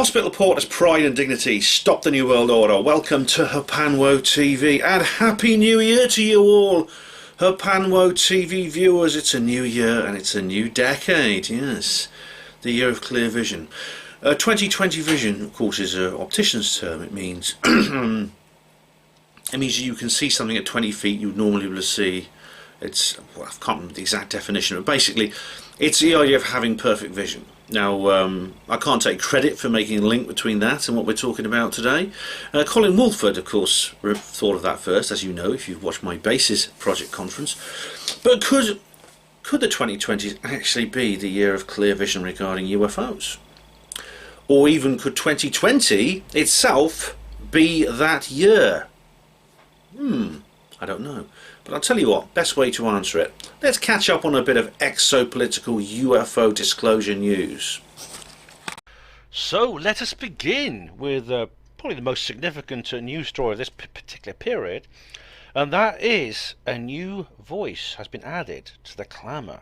Hospital Porter's pride and dignity, stop the New World Order. Welcome to Hapanwo TV and Happy New Year to you all. Hapanwo TV viewers, it's a new year and it's a new decade, yes. The year of clear vision. 2020 vision, of course, is an optician's term. It means it means you can see something at 20 feet you'd normally be able to see. It's, well, I can't remember the exact definition, but basically it's the idea of having perfect vision. Now, I can't take credit for making a link between that and what we're talking about today. Colin Wolford, of course, thought of that first, as you know, if you've watched my BASES project conference. But could the 2020s actually be the year of clear vision regarding UFOs? Or even could 2020 itself be that year? I don't know. But I'll tell you what, best way to answer it. Let's catch up on a bit of exopolitical UFO disclosure news. So let us begin with probably the most significant news story of this particular period, and that is a new voice has been added to the clamour,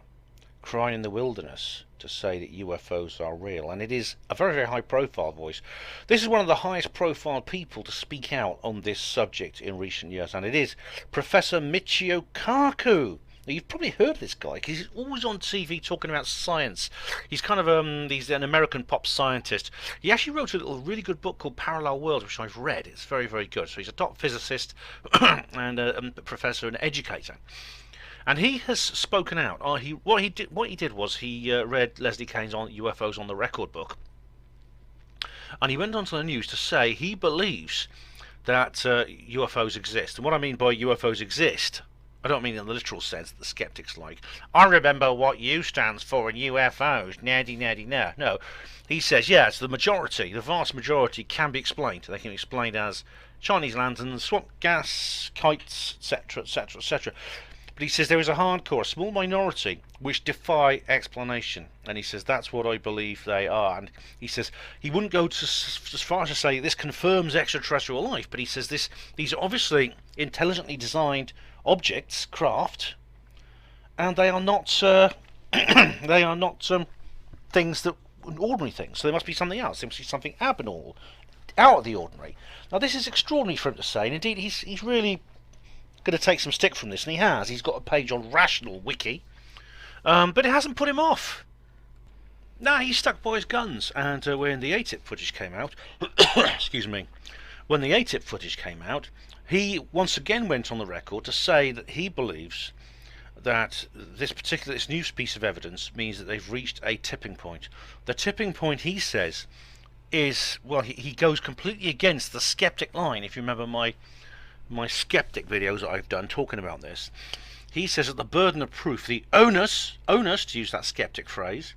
crying in the wilderness to say that UFOs are real, and it is a very, very high profile voice. This is one of the highest profile people to speak out on this subject in recent years, and it is Professor Michio Kaku. Now, you've probably heard of this guy because he's always on TV talking about science. He's kind of he's an American pop scientist. He actually wrote a little really good book called Parallel Worlds, which I've read. It's very, very good. So he's a top physicist and a professor and educator. And he has spoken out. What he did was he read Leslie Kane's on UFOs on the Record book, and he went onto the news to say he believes that UFOs exist. And what I mean by UFOs exist, I don't mean in the literal sense that the skeptics like. I remember what U stands for in UFOs. Naddy naddy no. No, he says yes. The majority, the vast majority, can be explained. They can be explained as Chinese lanterns, swamp gas, kites, etc., etc., etc. But he says there is a hardcore, a small minority, which defy explanation. And he says that's what I believe they are. And he says he wouldn't go as far as to say this confirms extraterrestrial life, but he says these are obviously intelligently designed objects, craft, and they are not things that ordinary things. So there must be something else. There must be something abnormal, out of the ordinary. Now this is extraordinary for him to say, and indeed he's really going to take some stick from this, and he has. He's got a page on Rational Wiki, but it hasn't put him off. Nah, he's stuck by his guns, and when the ATIP footage came out, excuse me, when the ATIP footage came out, he once again went on the record to say that he believes that this new piece of evidence means that they've reached a tipping point. The tipping point, he says, is, well, he goes completely against the skeptic line. If you remember my skeptic videos that I've done talking about this, he says that the burden of proof, the onus to use that skeptic phrase,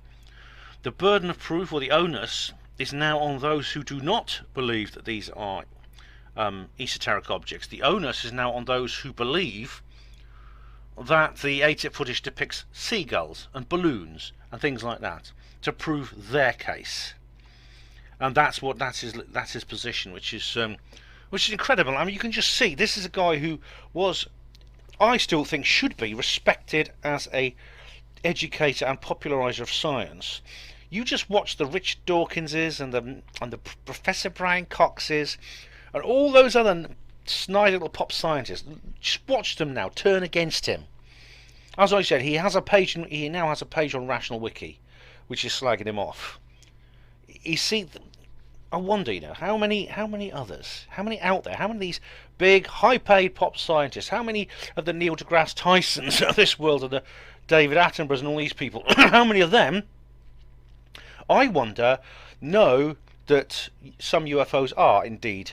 the burden of proof, or the onus, is now on those who do not believe that these are esoteric objects. The onus is now on those who believe that the ATIP footage depicts seagulls and balloons and things like that to prove their case. And that's his position, which is incredible. I mean, you can just see this is a guy who was, I still think, should be respected as a educator and popularizer of science. You just watch the Rich Dawkinses and the Professor Brian Coxes and all those other snide little pop scientists. Just watch them now turn against him. As I said, he now has a page on Rational Wiki, which is slagging him off. You see, I wonder, how many others, how many out there, how many of these big, high-paid pop scientists, how many of the Neil deGrasse Tysons of this world, and the David Attenboroughs and all these people, how many of them, I wonder, know that some UFOs are indeed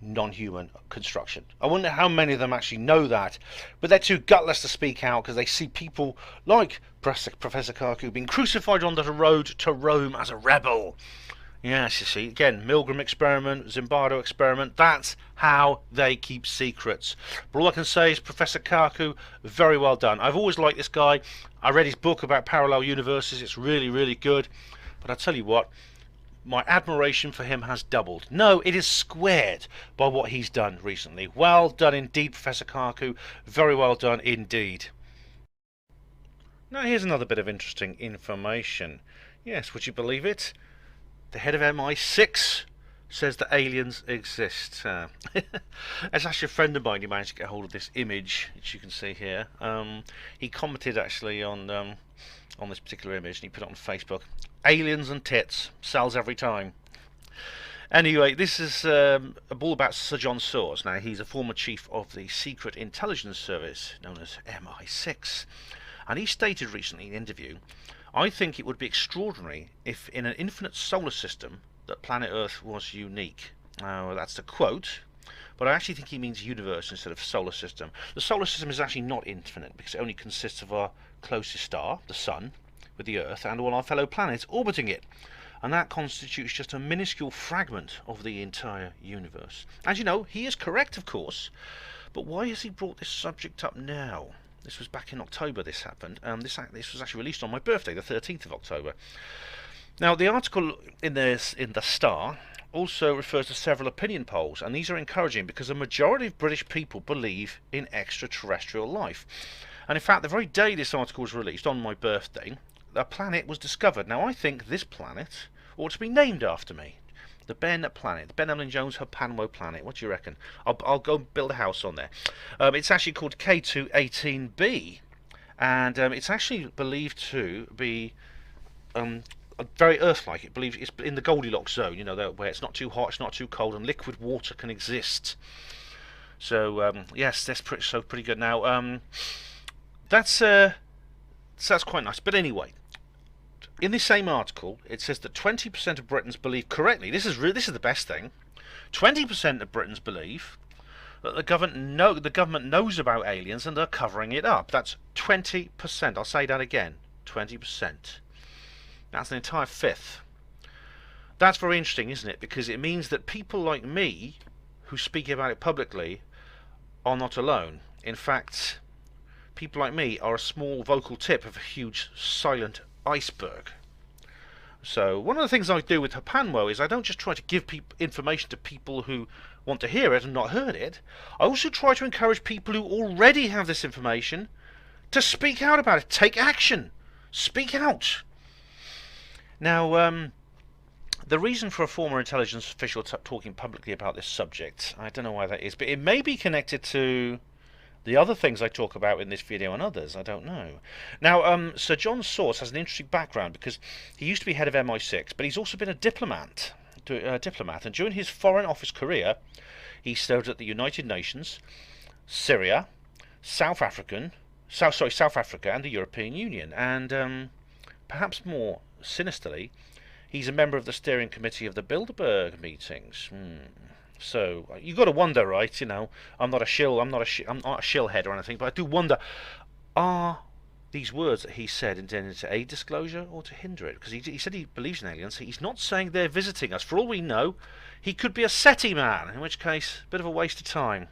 non-human construction. I wonder how many of them actually know that, but they're too gutless to speak out because they see people like Professor Kaku being crucified on the road to Rome as a rebel. Yes, you see, again, Milgram experiment, Zimbardo experiment, that's how they keep secrets. But all I can say is Professor Kaku, very well done. I've always liked this guy. I read his book about parallel universes. It's really, really good. But I tell you what, my admiration for him has doubled. No, it is squared by what he's done recently. Well done indeed, Professor Kaku. Very well done indeed. Now here's another bit of interesting information. Yes, would you believe it? the head of MI6 says that aliens exist. It's actually a friend of mine who managed to get hold of this image, which you can see here. He commented actually on this particular image, and he put it on Facebook. Aliens and tits, sells every time. Anyway, this is all about Sir John Source. Now, he's a former chief of the Secret Intelligence Service, known as MI6. And he stated recently in an interview, I think it would be extraordinary if in an infinite solar system that planet Earth was unique. Now, that's the quote, but I actually think he means universe instead of solar system. The solar system is actually not infinite because it only consists of our closest star, the Sun, with the Earth, and all our fellow planets orbiting it. And that constitutes just a minuscule fragment of the entire universe. As you know, he is correct, of course, but why has he brought this subject up now? This was back in October this happened. This was actually released on my birthday, the 13th of October. Now, the article in The Star also refers to several opinion polls, and these are encouraging because a majority of British people believe in extraterrestrial life. And in fact, the very day this article was released, on my birthday, a planet was discovered. Now, I think this planet ought to be named after me. The Ben planet, the Ben Emlyn Jones Hapanwo planet. What do you reckon? I'll go build a house on there. It's actually called K218b, and it's actually believed to be very Earth-like. It believes it's in the Goldilocks zone, you know, where it's not too hot, it's not too cold, and liquid water can exist. So yes, that's pretty good. Now that's quite nice. But anyway, in this same article, it says that 20% of Britons believe correctly. This is the best thing. 20% of Britons believe that the government knows about aliens and are covering it up. That's 20%. I'll say that again. 20%. That's an entire fifth. That's very interesting, isn't it? Because it means that people like me, who speak about it publicly, are not alone. In fact, people like me are a small vocal tip of a huge silent iceberg. So one of the things I do with Hapanwo is I don't just try to give information to people who want to hear it and not heard it. I also try to encourage people who already have this information to speak out about it. Take action. Speak out. Now, the reason for a former intelligence official talking publicly about this subject, I don't know why that is, but it may be connected to the other things I talk about in this video and others. I don't know. Now, Sir John Source has an interesting background because he used to be head of MI6, but he's also been a diplomat. And during his Foreign Office career, he served at the United Nations, Syria, South Africa, and the European Union. And perhaps more sinisterly, he's a member of the steering committee of the Bilderberg meetings. So you got to wonder, right? You know, I'm not a shillhead or anything, but I do wonder: are these words that he said intended to aid disclosure or to hinder it? Because he said he believes in aliens. He's not saying they're visiting us. For all we know, he could be a SETI man, in which case, a bit of a waste of time.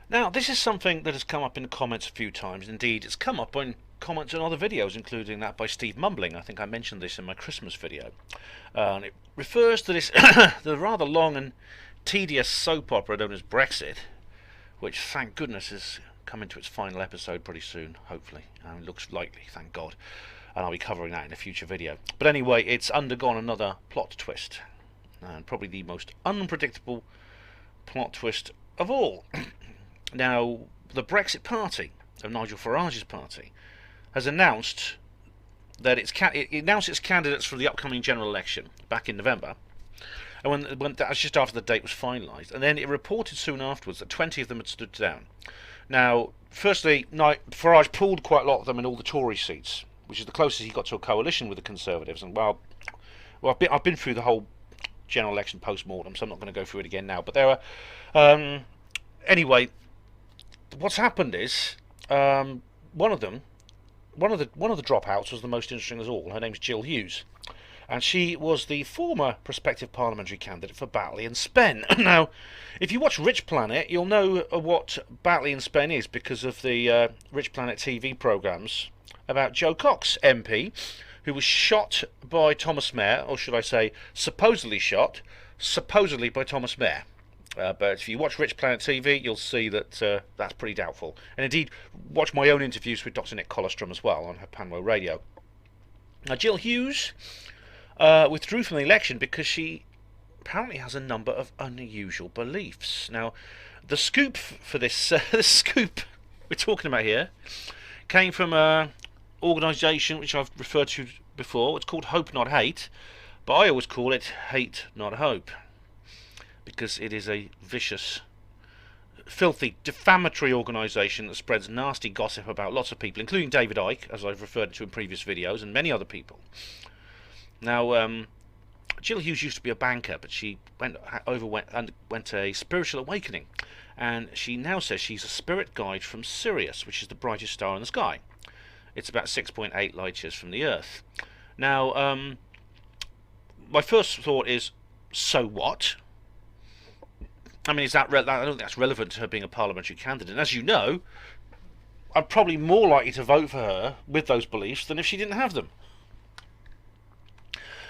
Now, this is something that has come up in the comments a few times. Indeed, it's come up in comments on other videos, including that by Steve Mumbling. I think I mentioned this in my Christmas video. And it refers to this the rather long and tedious soap opera known as Brexit, which, thank goodness, is coming to its final episode pretty soon, hopefully. It looks likely, thank God. And I'll be covering that in a future video. But anyway, it's undergone another plot twist. And probably the most unpredictable plot twist of all. Now, the Brexit Party, of Nigel Farage's party, has announced that it announced its candidates for the upcoming general election back in November, and when that was just after the date was finalised, and then it reported soon afterwards that 20 of them had stood down. Now, firstly, Farage pulled quite a lot of them in all the Tory seats, which is the closest he got to a coalition with the Conservatives. And well, I've been through the whole general election post-mortem, so I'm not going to go through it again now. But there are anyway. What's happened is one of the dropouts was the most interesting of all. Her name's Jill Hughes, and she was the former prospective parliamentary candidate for Batley and Spen. Now, if you watch Rich Planet, you'll know what Batley and Spen is because of the Rich Planet TV programmes about Joe Cox MP, who was shot by Thomas Mayer, or should I say supposedly shot, supposedly by Thomas Mayer. But if you watch Rich Planet TV, you'll see that that's pretty doubtful. And indeed, watch my own interviews with Dr. Nick Colostrum as well on Hapanwo Radio. Now, Jill Hughes withdrew from the election because she apparently has a number of unusual beliefs. Now, the scoop for this, the scoop we're talking about here, came from a organisation which I've referred to before. It's called Hope Not Hate, but I always call it Hate Not Hope, because it is a vicious, filthy, defamatory organisation that spreads nasty gossip about lots of people, including David Icke, as I've referred to in previous videos, and many other people. Now, Jill Hughes used to be a banker, but she went a spiritual awakening, and she now says she's a spirit guide from Sirius, which is the brightest star in the sky. It's about 6.8 light years from the Earth. Now, my first thought is, so what? I mean, is that I don't think that's relevant to her being a parliamentary candidate. And as you know, I'm probably more likely to vote for her with those beliefs than if she didn't have them.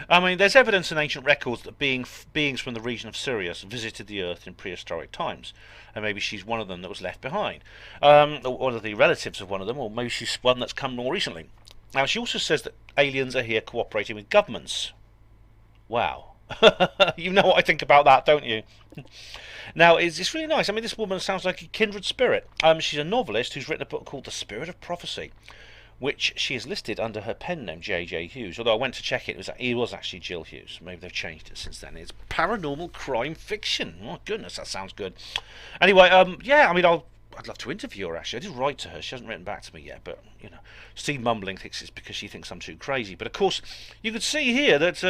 I mean, there's evidence in ancient records that beings from the region of Sirius visited the Earth in prehistoric times, and maybe she's one of them that was left behind, or one of the relatives of one of them, or maybe she's one that's come more recently. Now, she also says that aliens are here cooperating with governments. Wow. You know what I think about that, don't you? Now, it's really nice. I mean, this woman sounds like a kindred spirit. She's a novelist who's written a book called The Spirit of Prophecy, which she has listed under her pen name, J.J. Hughes. Although I went to check it, it was actually Jill Hughes. Maybe they've changed it since then. It's paranormal crime fiction. Oh, goodness, that sounds good. Anyway, yeah, I mean, I'd love to interview her, actually. I did write to her. She hasn't written back to me yet, but, you know, Steve Mumbling thinks it's because she thinks I'm too crazy. But, of course, you could see here that,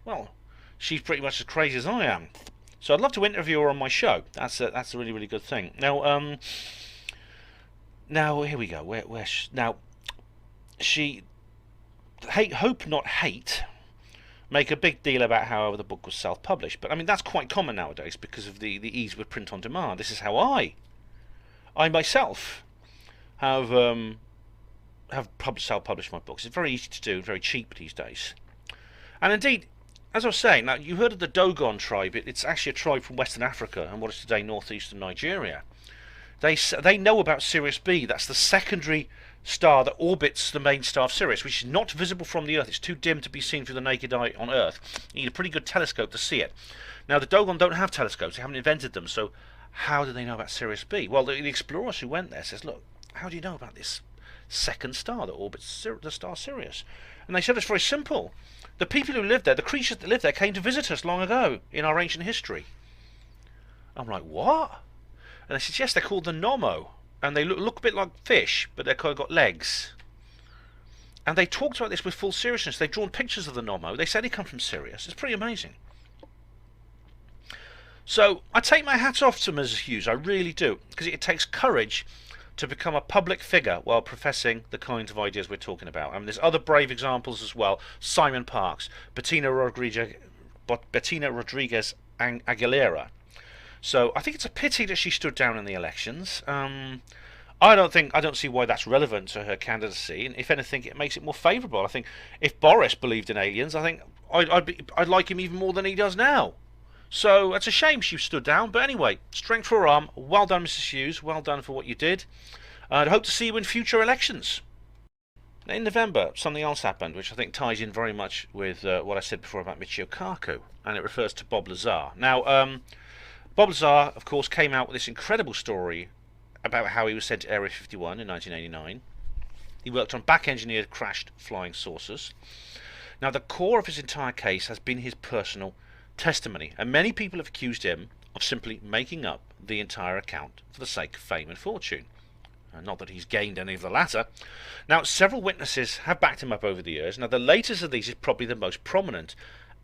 well, she's pretty much as crazy as I am. So I'd love to interview her on my show. That's a really, really good thing. Now, now here we go. Now, she Hope Not Hate make a big deal about how the book was self-published, but I mean that's quite common nowadays because of the ease with print on demand. This is how I myself have self-published my books. It's very easy to do, very cheap these days. And indeed, as I was saying, now you heard of the Dogon tribe. It's actually a tribe from Western Africa and what is today northeastern Nigeria. They know about Sirius B. That's the secondary star that orbits the main star of Sirius, which is not visible from the Earth. It's too dim to be seen through the naked eye on Earth. You need a pretty good telescope to see it. Now, the Dogon don't have telescopes. They haven't invented them. So how do they know about Sirius B? Well, the explorers who went there says, look, how do you know about this second star that orbits the star Sirius? And they said it's very simple. The people who lived there, the creatures that lived there, came to visit us long ago in our ancient history. I'm like, what? And they said, yes, they're called the Nomo. And they look a bit like fish, but they've kind of got legs. And they talked about this with full seriousness. They've drawn pictures of the Nomo. They said he come from Sirius. It's pretty amazing. So I take my hat off to Mrs. Hughes. I really do. Because it takes courage to become a public figure while professing the kinds of ideas we're talking about. I mean, there's other brave examples as well. Simon Parkes, Bettina Rodriguez Aguilera. So I think it's a pity that she stood down in the elections. I don't see why that's relevant to her candidacy. And if anything, it makes it more favourable. I think if Boris believed in aliens, I think I'd like him even more than he does now. So it's a shame she stood down. But anyway, strength for her arm. Well done, Mrs. Hughes. Well done for what you did. I hope to see you in future elections. In November, something else happened, which I think ties in very much with what I said before about Michio Kaku, and it refers to Bob Lazar. Now, Bob Lazar, of course, came out with this incredible story about how he was sent to Area 51 in 1989. He worked on back-engineered crashed flying saucers. Now, the core of his entire case has been his personal testimony, and many people have accused him of simply making up the entire account for the sake of fame and fortune. Not that he's gained any of the latter. Now, several witnesses have backed him up over the years. Now, the latest of these is probably the most prominent,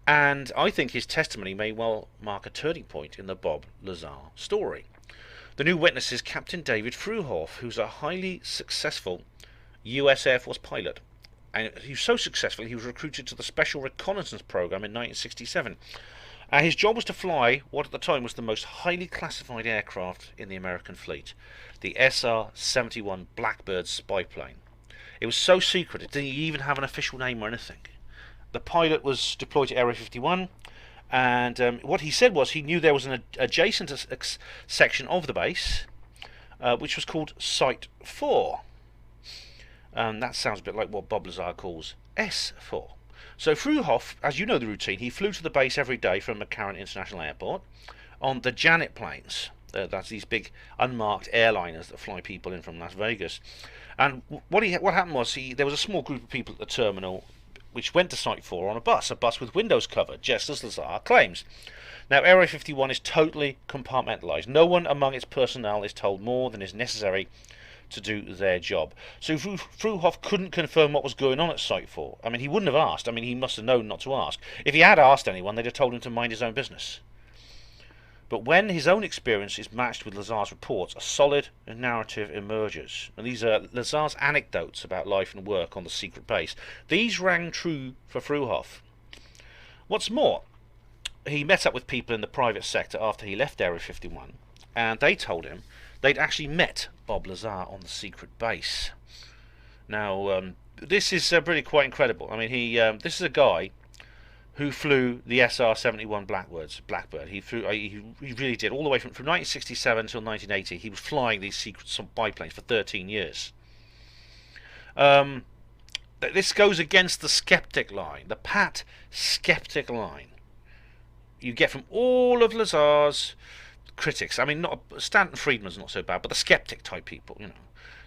and I think his testimony may well mark a turning point in the Bob Lazar story. The new witness is Captain David Fruehoff, who's a highly successful US Air Force pilot. And he was so successful he was recruited to the Special Reconnaissance Program in 1967. His job was to fly what at the time was the most highly classified aircraft in the American fleet, the SR-71 Blackbird spy plane. It was so secret it didn't even have an official name or anything. The pilot was deployed to Area 51, and what he said was he knew there was an adjacent section of the base, which was called Site 4. That sounds a bit like what Bob Lazar calls S4. So Fruhoff, as you know the routine, he flew to the base every day from McCarran International Airport on the Janet planes. That's these big unmarked airliners that fly people in from Las Vegas. And what happened was there was a small group of people at the terminal which went to Site 4 on a bus with windows covered, just as Lazar claims. Now, Area 51 is totally compartmentalised. No one among its personnel is told more than is necessary to do their job. So Fruhoff couldn't confirm what was going on at Site 4. I mean, he wouldn't have asked. I mean, he must have known not to ask. If he had asked anyone, they'd have told him to mind his own business. But when his own experience is matched with Lazar's reports, a solid narrative emerges. And these are Lazar's anecdotes about life and work on the secret base. These rang true for Fruhoff. What's more, he met up with people in the private sector after he left Area 51, and they told him they'd actually met Bob Lazar on the secret base. Now, this is really quite incredible. I mean, this is a guy who flew the SR-71 Blackbird. He really did, all the way from 1967 until 1980. He was flying these secret biplanes for 13 years. This goes against the skeptic line, the pat skeptic line you get from all of Lazar's critics. I mean, not Stanton Friedman's not so bad, but the skeptic type people, you know,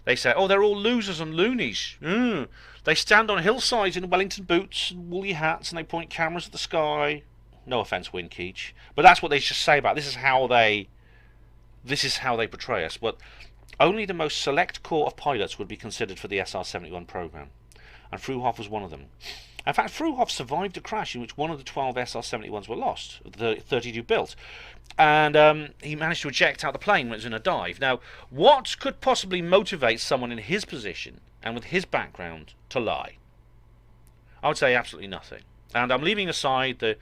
they say, oh, they're all losers and loonies. They stand on hillsides in Wellington boots and woolly hats, and they point cameras at the sky. No offence, Winkeech, but that's what they just say about it. This is how they portray us. But only the most select corps of pilots would be considered for the SR-71 program, and Fruhoff was one of them. In fact, Fruhoff survived a crash in which one of the 12 SR-71s were lost, the 32 built, and he managed to eject out the plane when it was in a dive. Now, what could possibly motivate someone in his position and with his background to lie? I would say absolutely nothing. And I'm leaving aside the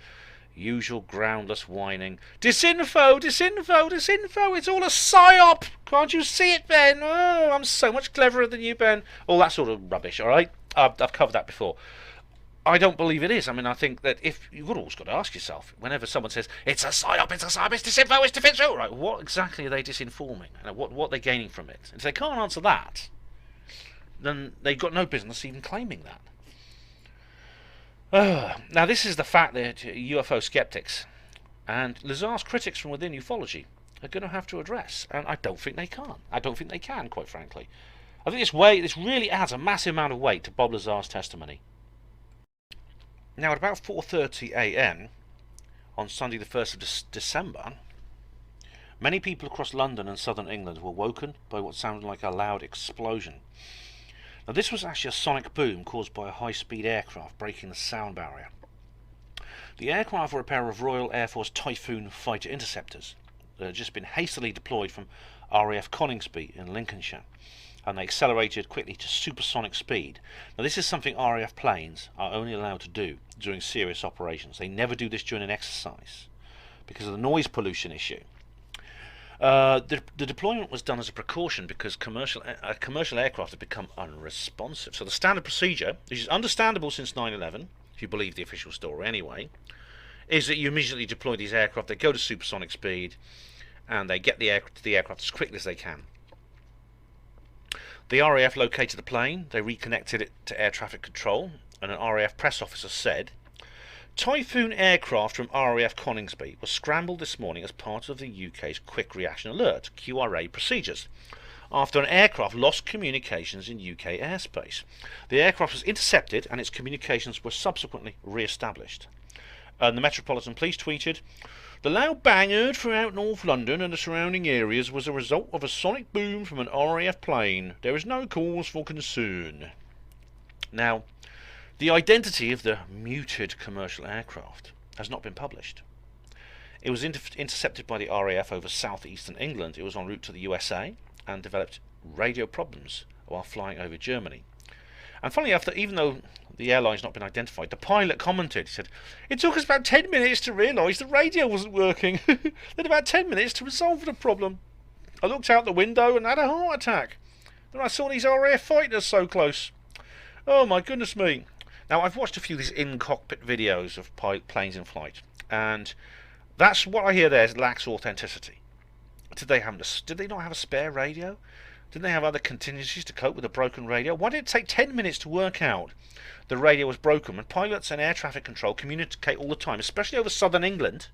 usual groundless whining. Disinfo, disinfo, disinfo, it's all a psyop! Can't you see it, Ben? Oh, I'm so much cleverer than you, Ben. All that sort of rubbish, alright? I've covered that before. I don't believe it is. I mean, I think that if you've always got to ask yourself, whenever someone says it's a psyop, it's disinfo, it's disinfo, right? What exactly are they disinforming? And what are they gaining from it? And if they can't answer that, then they've got no business even claiming that. Now, this is the fact that UFO skeptics and Lazar's critics from within ufology are going to have to address, and I don't think they can. I don't think they can, quite frankly. I think this really adds a massive amount of weight to Bob Lazar's testimony. Now, at about 4:30 a.m. on Sunday the 1st of December, many people across London and southern England were woken by what sounded like a loud explosion. Now, this was actually a sonic boom caused by a high-speed aircraft breaking the sound barrier. The aircraft were a pair of Royal Air Force Typhoon fighter interceptors that had just been hastily deployed from RAF Coningsby in Lincolnshire, and they accelerated quickly to supersonic speed. Now, this is something RAF planes are only allowed to do during serious operations. They never do this during an exercise because of the noise pollution issue. The deployment was done as a precaution because commercial aircraft have become unresponsive. So the standard procedure, which is understandable since 9/11, if you believe the official story anyway, is that you immediately deploy these aircraft, they go to supersonic speed, and they get the aircraft as quickly as they can. The RAF located the plane, they reconnected it to air traffic control, and an RAF press officer said, Typhoon aircraft from RAF Coningsby was scrambled this morning as part of the UK's Quick Reaction Alert, QRA procedures, after an aircraft lost communications in UK airspace. The aircraft was intercepted and its communications were subsequently re-established. And the Metropolitan Police tweeted, the loud bang heard throughout North London and the surrounding areas was a result of a sonic boom from an RAF plane. There is no cause for concern. Now, the identity of the muted commercial aircraft has not been published. It was intercepted by the RAF over southeastern England. It was en route to the USA and developed radio problems while flying over Germany. And funnily enough, even though the airline's not been identified, the pilot commented, he said, it took us about 10 minutes to realise the radio wasn't working. Then about 10 minutes to resolve the problem. I looked out the window and had a heart attack. Then I saw these RAF fighters so close. Oh my goodness me. Now, I've watched a few of these in-cockpit videos of planes in flight, and that's what I hear there lacks authenticity. Did they not have a spare radio? Didn't they have other contingencies to cope with a broken radio? Why did it take 10 minutes to work out the radio was broken when pilots and air traffic control communicate all the time, especially over southern England,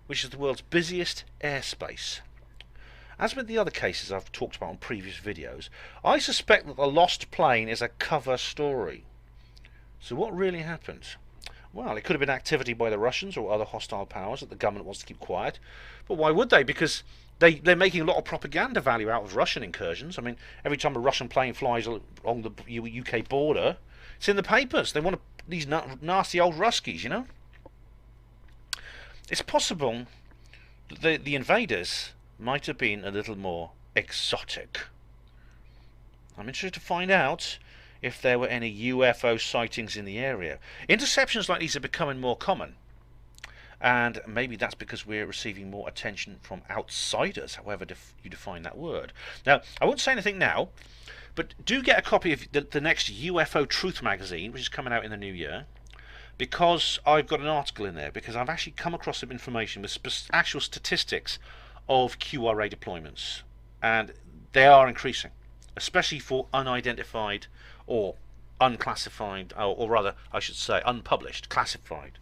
which is the world's busiest airspace? As with the other cases I've talked about on previous videos, I suspect that the lost plane is a cover story. So what really happened? Well, it could have been activity by the Russians or other hostile powers that the government wants to keep quiet. But why would they? Because they're making a lot of propaganda value out of Russian incursions. I mean, every time a Russian plane flies along the UK border, it's in the papers. They want these nasty old Ruskies, you know? It's possible that the invaders might have been a little more exotic. I'm interested to find out if there were any UFO sightings in the area. Interceptions like these are becoming more common, and maybe that's because we're receiving more attention from outsiders, however you define that word. Now, I won't say anything now, but do get a copy of the next UFO Truth magazine, which is coming out in the new year, because I've got an article in there, because I've actually come across some information with actual statistics of QRA deployments, and they are increasing, especially for unidentified or unclassified, or rather I should say unpublished, classified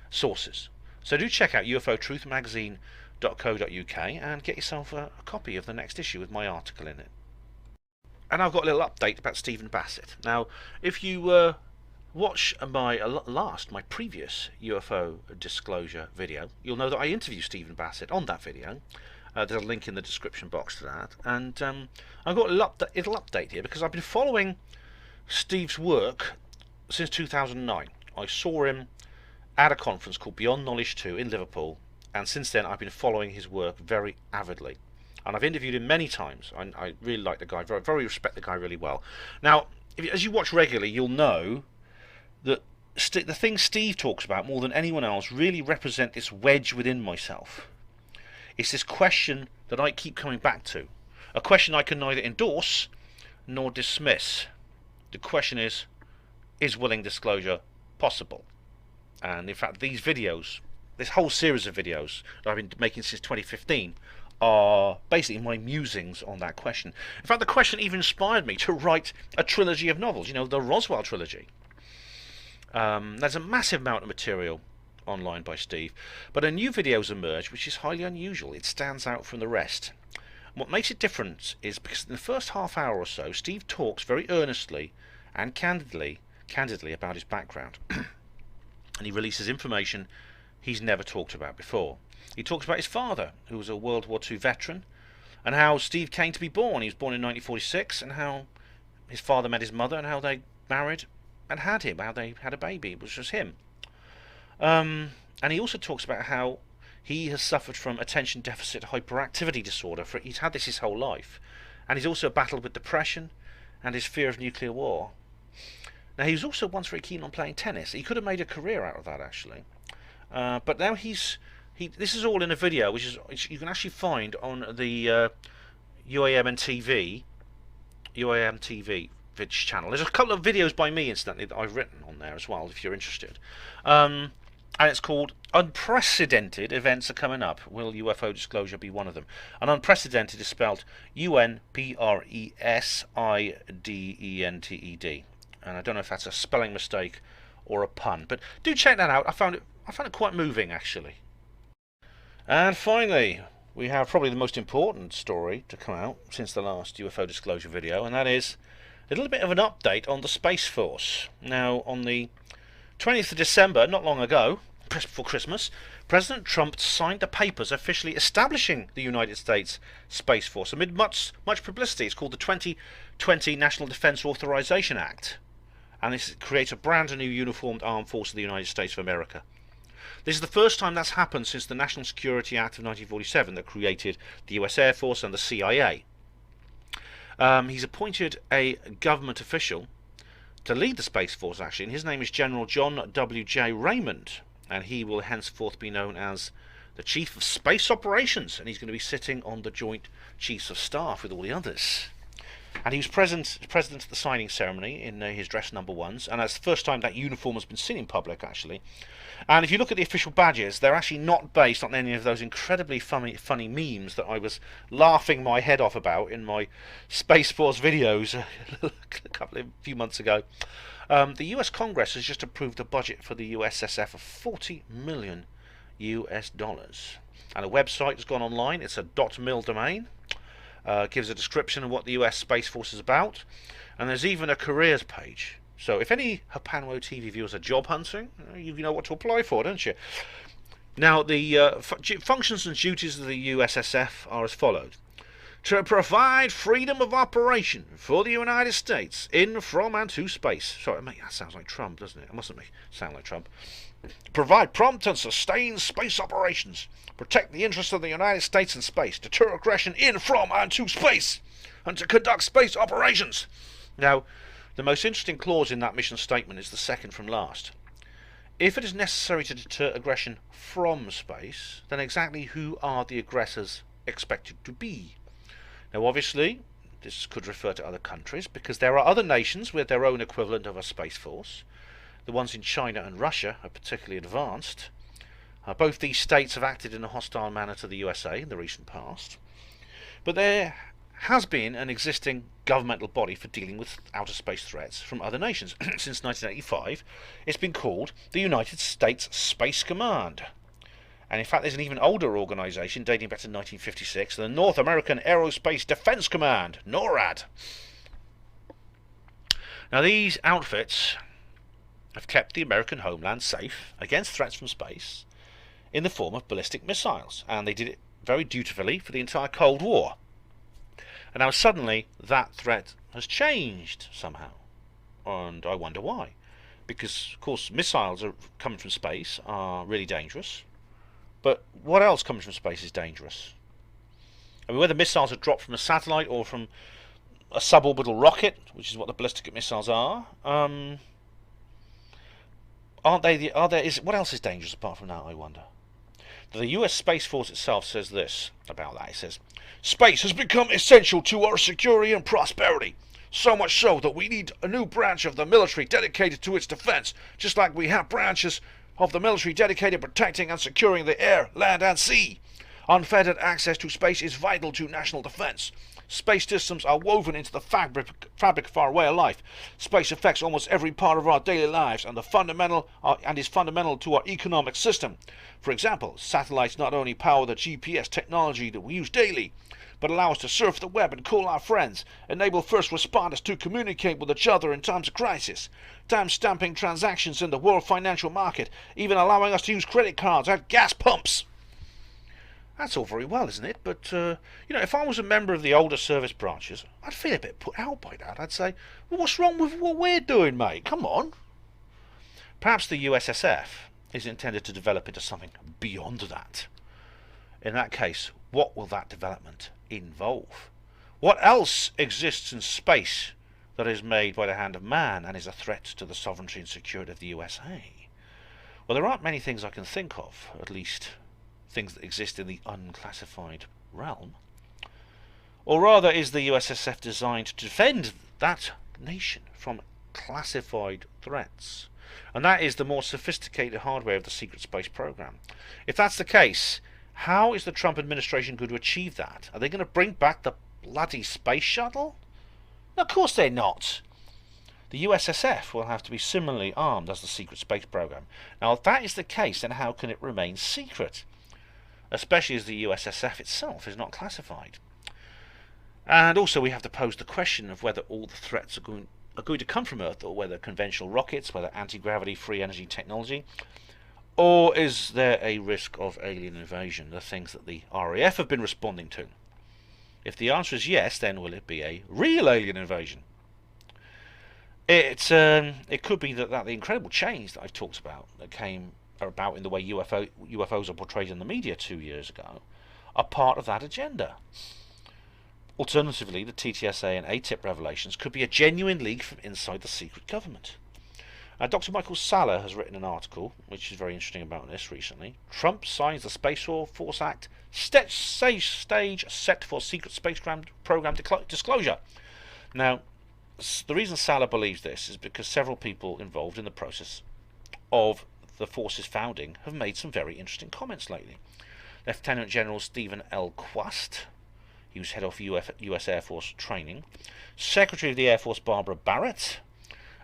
sources. So do check out ufotruthmagazine.co.uk and get yourself a copy of the next issue with my article in it. And I've got a little update about Stephen Bassett. Now, if you watch my previous UFO disclosure video, you'll know that I interviewed Stephen Bassett on that video. There's a link in the description box to that. And I've got a little update here because I've been following Steve's work since 2009. I saw him at a conference called Beyond Knowledge 2 in Liverpool, and since then I've been following his work very avidly. And I've interviewed him many times. I really like the guy, very respect the guy really well. Now, as you watch regularly, you'll know that the things Steve talks about more than anyone else really represent this wedge within myself. It's this question that I keep coming back to. A question I can neither endorse nor dismiss. The question is willing disclosure possible? And in fact, these videos, this whole series of videos that I've been making since 2015, are basically my musings on that question. In fact, the question even inspired me to write a trilogy of novels, you know, the Roswell trilogy. There's a massive amount of material online by Steve, but a new video's emerged which is highly unusual. It stands out from the rest. What makes it different is because in the first half hour or so, Steve talks very earnestly and candidly about his background. And he releases information he's never talked about before. He talks about his father, who was a World War II veteran, and how Steve came to be born. He was born in 1946, and how his father met his mother, and how they married and had him, how they had a baby, which was him. And he also talks about how he has suffered from attention deficit hyperactivity disorder. He's had this his whole life, and he's also battled with depression and his fear of nuclear war. Now, he was also once very keen on playing tennis. He could have made a career out of that, actually. But now this is all in a video, which you can actually find on the UAM TV channel. There's a couple of videos by me, incidentally, that I've written on there as well, if you're interested. And it's called Unprecedented Events Are Coming Up. Will UFO Disclosure be one of them? And unprecedented is spelled UNPRESIDENTED. And I don't know if that's a spelling mistake or a pun, but do check that out. I found it quite moving, actually. And finally, we have probably the most important story to come out since the last UFO Disclosure video, and that is a little bit of an update on the Space Force. Now, on the 20th of December, not long ago, just before Christmas, President Trump signed the papers officially establishing the United States Space Force amid much publicity. It's called the 2020 National Defense Authorization Act, and this creates a brand new uniformed armed force of the United States of America. This is the first time that's happened since the National Security Act of 1947 that created the US Air Force and the CIA. He's appointed a government official to lead the Space Force, actually, and his name is General John W.J. Raymond, and he will henceforth be known as the Chief of Space Operations, and he's going to be sitting on the Joint Chiefs of Staff with all the others. And he was president at the signing ceremony in his dress number ones, and that's the first time that uniform has been seen in public, actually. And if you look at the official badges, they're actually not based on any of those incredibly funny memes that I was laughing my head off about in my Space Force videos a few months ago. The US Congress has just approved a budget for the USSF of $40 million US, and a website has gone online. It's a .mil domain. Gives a description of what the US Space Force is about, and there's even a careers page. So if any Hapanwo TV viewers are job hunting, you know what to apply for, don't you? Now, the functions and duties of the USSF are as follows: to provide freedom of operation for the United States in, from, and to space. Sorry, mate, that sounds like Trump, doesn't it? It mustn't sound like Trump. Provide prompt and sustained space operations. Protect the interests of the United States in space. Deter aggression in, from, and to space. And to conduct space operations. Now, the most interesting clause in that mission statement is the second from last. If it is necessary to deter aggression from space, then exactly who are the aggressors expected to be? Now, obviously, this could refer to other countries, because there are other nations with their own equivalent of a space force. The ones in China and Russia are particularly advanced. Both these states have acted in a hostile manner to the USA in the recent past. But there has been an existing governmental body for dealing with outer space threats from other nations. Since 1985, it's been called the United States Space Command. And in fact, there's an even older organisation dating back to 1956, the North American Aerospace Defense Command, NORAD. Now, these outfits have kept the American homeland safe against threats from space in the form of ballistic missiles, and they did it very dutifully for the entire Cold War. And now suddenly that threat has changed somehow, and I wonder why. Because, of course, missiles are coming from space are really dangerous, but what else coming from space is dangerous? I mean, whether missiles are dropped from a satellite or from a suborbital rocket, which is what the ballistic missiles are, what else is dangerous apart from that, I wonder? The US Space Force itself says this about that. It says, space has become essential to our security and prosperity. So much so that we need a new branch of the military dedicated to its defense, just like we have branches of the military dedicated to protecting and securing the air, land, and sea. Unfettered access to space is vital to national defense. Space systems are woven into the fabric of our way of life. Space affects almost every part of our daily lives and is fundamental to our economic system. For example, satellites not only power the GPS technology that we use daily, but allow us to surf the web and call our friends, enable first responders to communicate with each other in times of crisis, time-stamping transactions in the world financial market, even allowing us to use credit cards at gas pumps. That's all very well, isn't it? But, if I was a member of the older service branches, I'd feel a bit put out by that. I'd say, well, what's wrong with what we're doing, mate? Come on. Perhaps the USSF is intended to develop into something beyond that. In that case, what will that development involve? What else exists in space that is made by the hand of man and is a threat to the sovereignty and security of the USA? Well, there aren't many things I can think of, at least things that exist in the unclassified realm. Or rather, is the USSF designed to defend that nation from classified threats? And that is the more sophisticated hardware of the secret space program. If that's the case, how is the Trump administration going to achieve that? Are they going to bring back the bloody space shuttle? No, of course they're not. The USSF will have to be similarly armed as the secret space program. Now, if that is the case, then how can it remain secret? Especially as the USSF itself is not classified. And also we have to pose the question of whether all the threats are going to come from Earth, or whether conventional rockets, whether anti-gravity free energy technology, or is there a risk of alien invasion, the things that the RAF have been responding to? If the answer is yes, then will it be a real alien invasion? It could be that the incredible change that I've talked about that came about in the way UFOs are portrayed in the media 2 years ago are part of that agenda. Alternatively, the TTSA and ATIP revelations could be a genuine leak from inside the secret government. Dr. Michael Saller has written an article which is very interesting about this recently. Trump signs the Space Force Act, stage set for secret space program disclosure. Now, the reason Salah believes this is because several people involved in the process of the force's founding have made some very interesting comments lately. Lieutenant General Stephen L. Quast, he was head of US Air Force training, Secretary of the Air Force Barbara Barrett,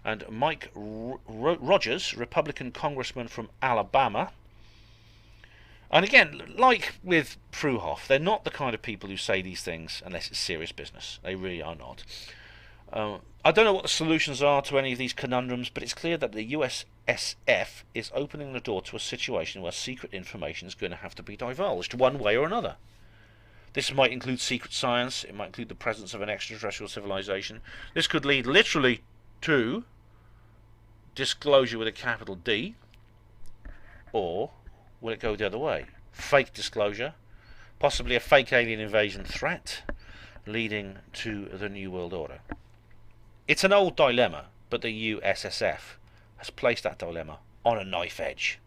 and Mike Rogers, Republican congressman from Alabama. And again, like with Fruhoff, they're not the kind of people who say these things unless it's serious business. They really are not. I don't know what the solutions are to any of these conundrums, but it's clear that the USSF is opening the door to a situation where secret information is going to have to be divulged one way or another. This might include secret science, it might include the presence of an extraterrestrial civilization. This could lead literally to disclosure with a capital D, or will it go the other way? Fake disclosure, possibly a fake alien invasion threat, leading to the New World Order. It's an old dilemma, but the USSF has placed that dilemma on a knife edge.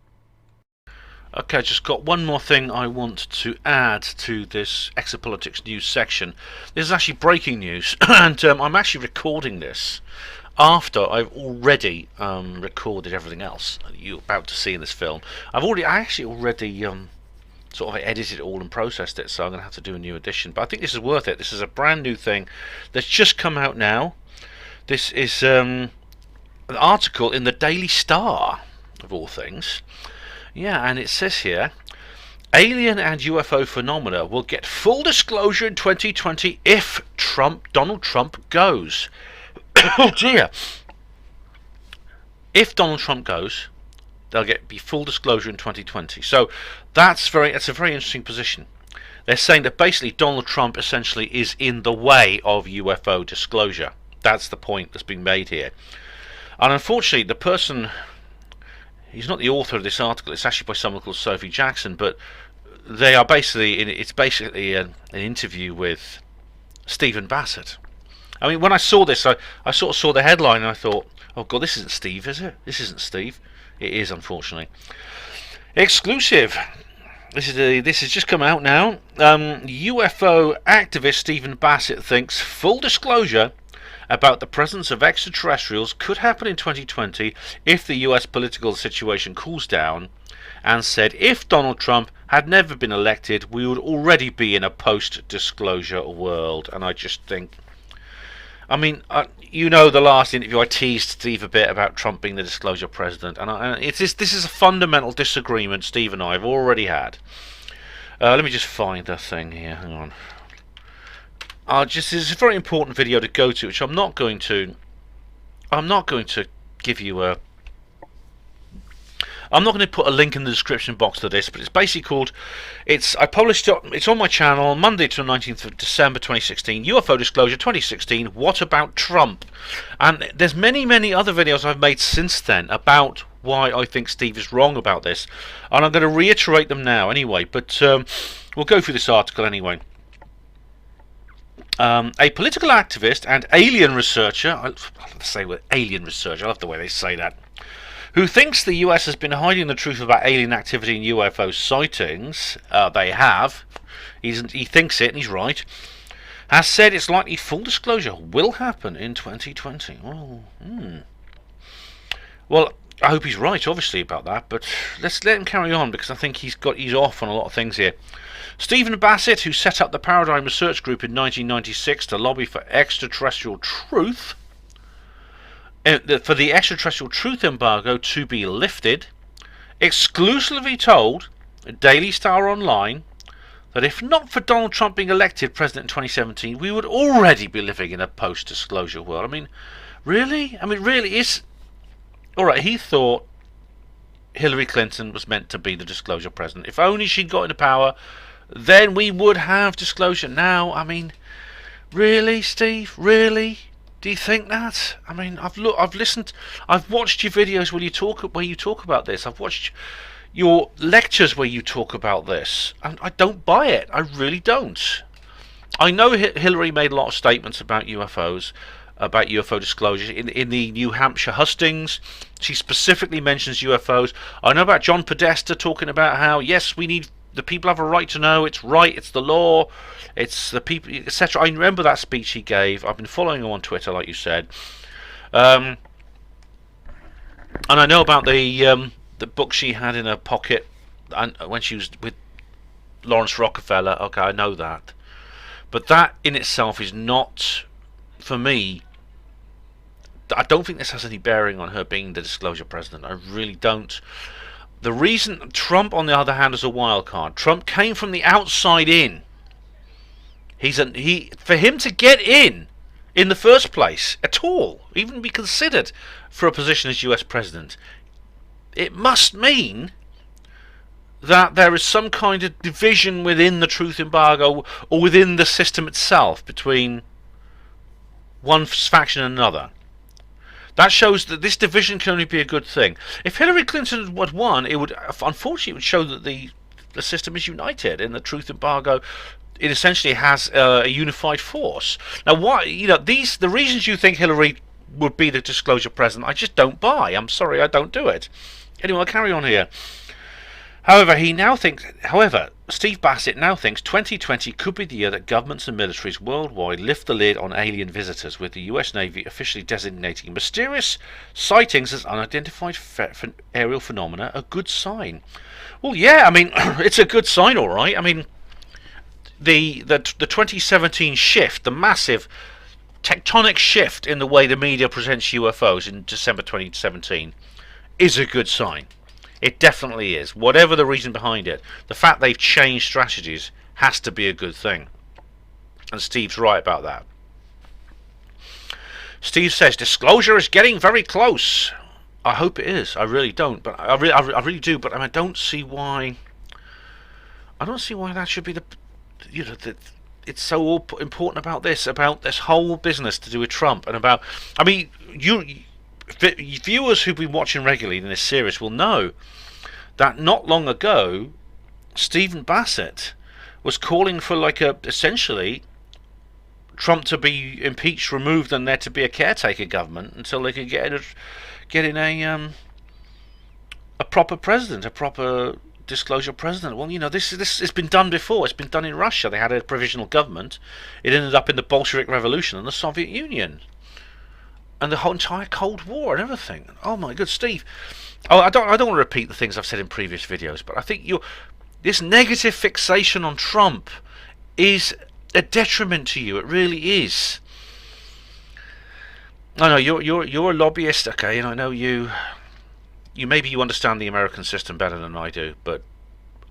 Okay, I just got one more thing I want to add to this Exopolitics news section. This is actually breaking news, and I'm actually recording this after I've already recorded everything else that you're about to see in this film. I actually already sort of edited it all and processed it, so I'm going to have to do a new edition. But I think this is worth it. This is a brand new thing that's just come out now. This is an article in the Daily Star, of all things. Yeah, and it says here, alien and UFO phenomena will get full disclosure in 2020 if Donald Trump goes. Oh dear. If Donald Trump goes, they'll be full disclosure in 2020. So that's a very interesting position. They're saying that basically Donald Trump essentially is in the way of UFO disclosure. That's the point that's being made here. And unfortunately, the person, he's not the author of this article, it's actually by someone called Sophie Jackson, but they are it's basically an interview with Stephen Bassett. I mean, when I saw this, I sort of saw the headline and I thought, oh god, this isn't Steve, is it? This isn't Steve. It is, unfortunately. Exclusive. This has just come out now. UFO activist Stephen Bassett thinks full disclosure about the presence of extraterrestrials could happen in 2020 if the US political situation cools down, and said if Donald Trump had never been elected, we would already be in a post-disclosure world. And I just think, I mean, the last interview I teased Steve a bit about Trump being the disclosure president, and this is a fundamental disagreement Steve and I have already had. Let me just find the thing here. Hang on. This is a very important video to go to, which I'm not going to give you a. I'm not going to put a link in the description box to this, but it's basically called. I published it. It's on my channel Monday to the 19th of December 2016. UFO Disclosure 2016. What about Trump? And there's many other videos I've made since then about why I think Steve is wrong about this, and I'm going to reiterate them now anyway. But we'll go through this article anyway. A political activist and alien researcher, I love the way they say that, who thinks the US has been hiding the truth about alien activity and UFO sightings, they have, he thinks it and he's right, has said it's likely full disclosure will happen in 2020. Well, I hope he's right, obviously, about that, but let's let him carry on, because I think he's off on a lot of things here. Stephen Bassett, who set up the Paradigm Research Group in 1996 to lobby for extraterrestrial truth, for the extraterrestrial truth embargo to be lifted, exclusively told Daily Star Online that if not for Donald Trump being elected president in 2017, we would already be living in a post-disclosure world. I mean, really? Is... Alright, he thought Hillary Clinton was meant to be the disclosure president. If only she'd got into power, then we would have disclosure. Now, I mean, really, Steve? Really? Do you think that? I mean, I've watched your videos where you talk about this. I've watched your lectures where you talk about this, and I don't buy it. I really don't. I know Hillary made a lot of statements about UFOs, about UFO disclosure in the New Hampshire hustings. She specifically mentions UFOs. I know about John Podesta talking about how, yes, we need the people have a right to know. It's right. It's the law. It's the people, etc. I remember that speech he gave. I've been following him on Twitter, like you said, and I know about the book she had in her pocket, and when she was with Lawrence Rockefeller. Okay, I know that, but that in itself is not, for me. I don't think this has any bearing on her being the disclosure president. I really don't. The reason Trump, on the other hand, is a wild card. Trump came from the outside in. For him to get in the first place at all, even be considered for a position as US president, it must mean that there is some kind of division within the truth embargo or within the system itself between one faction and another. That shows that this division can only be a good thing. If Hillary Clinton had won, it would, unfortunately, it would show that the system is united in the truth embargo. It essentially has a unified force. Now, why? The reasons you think Hillary would be the disclosure president, I just don't buy. I'm sorry, I don't do it. Anyway, I'll carry on here. However, Steve Bassett now thinks 2020 could be the year that governments and militaries worldwide lift the lid on alien visitors, with the US Navy officially designating mysterious sightings as unidentified aerial phenomena a good sign. Well, yeah, I mean, it's a good sign, all right. I mean, the 2017 shift, the massive tectonic shift in the way the media presents UFOs in December 2017, is a good sign. It definitely is. Whatever the reason behind it, the fact they've changed strategies has to be a good thing. And Steve's right about that. Steve says, disclosure is getting very close. I hope it is. I really don't. But I really do. But I don't see why. I don't see why that should be the. It's so important about this whole business to do with Trump and about. I mean, viewers who've been watching regularly in this series will know that not long ago, Stephen Bassett was calling for essentially Trump to be impeached, removed, and there to be a caretaker government until they could get in a proper president, a proper disclosure president. Well, this has been done before. It's been done in Russia. They had a provisional government. It ended up in the Bolshevik Revolution and the Soviet Union. And the whole entire Cold War and everything. Oh my good, Steve. Oh, I don't want to repeat the things I've said in previous videos, but I think this negative fixation on Trump is a detriment to you. It really is. I know you're a lobbyist, okay, and I know you maybe you understand the American system better than I do, but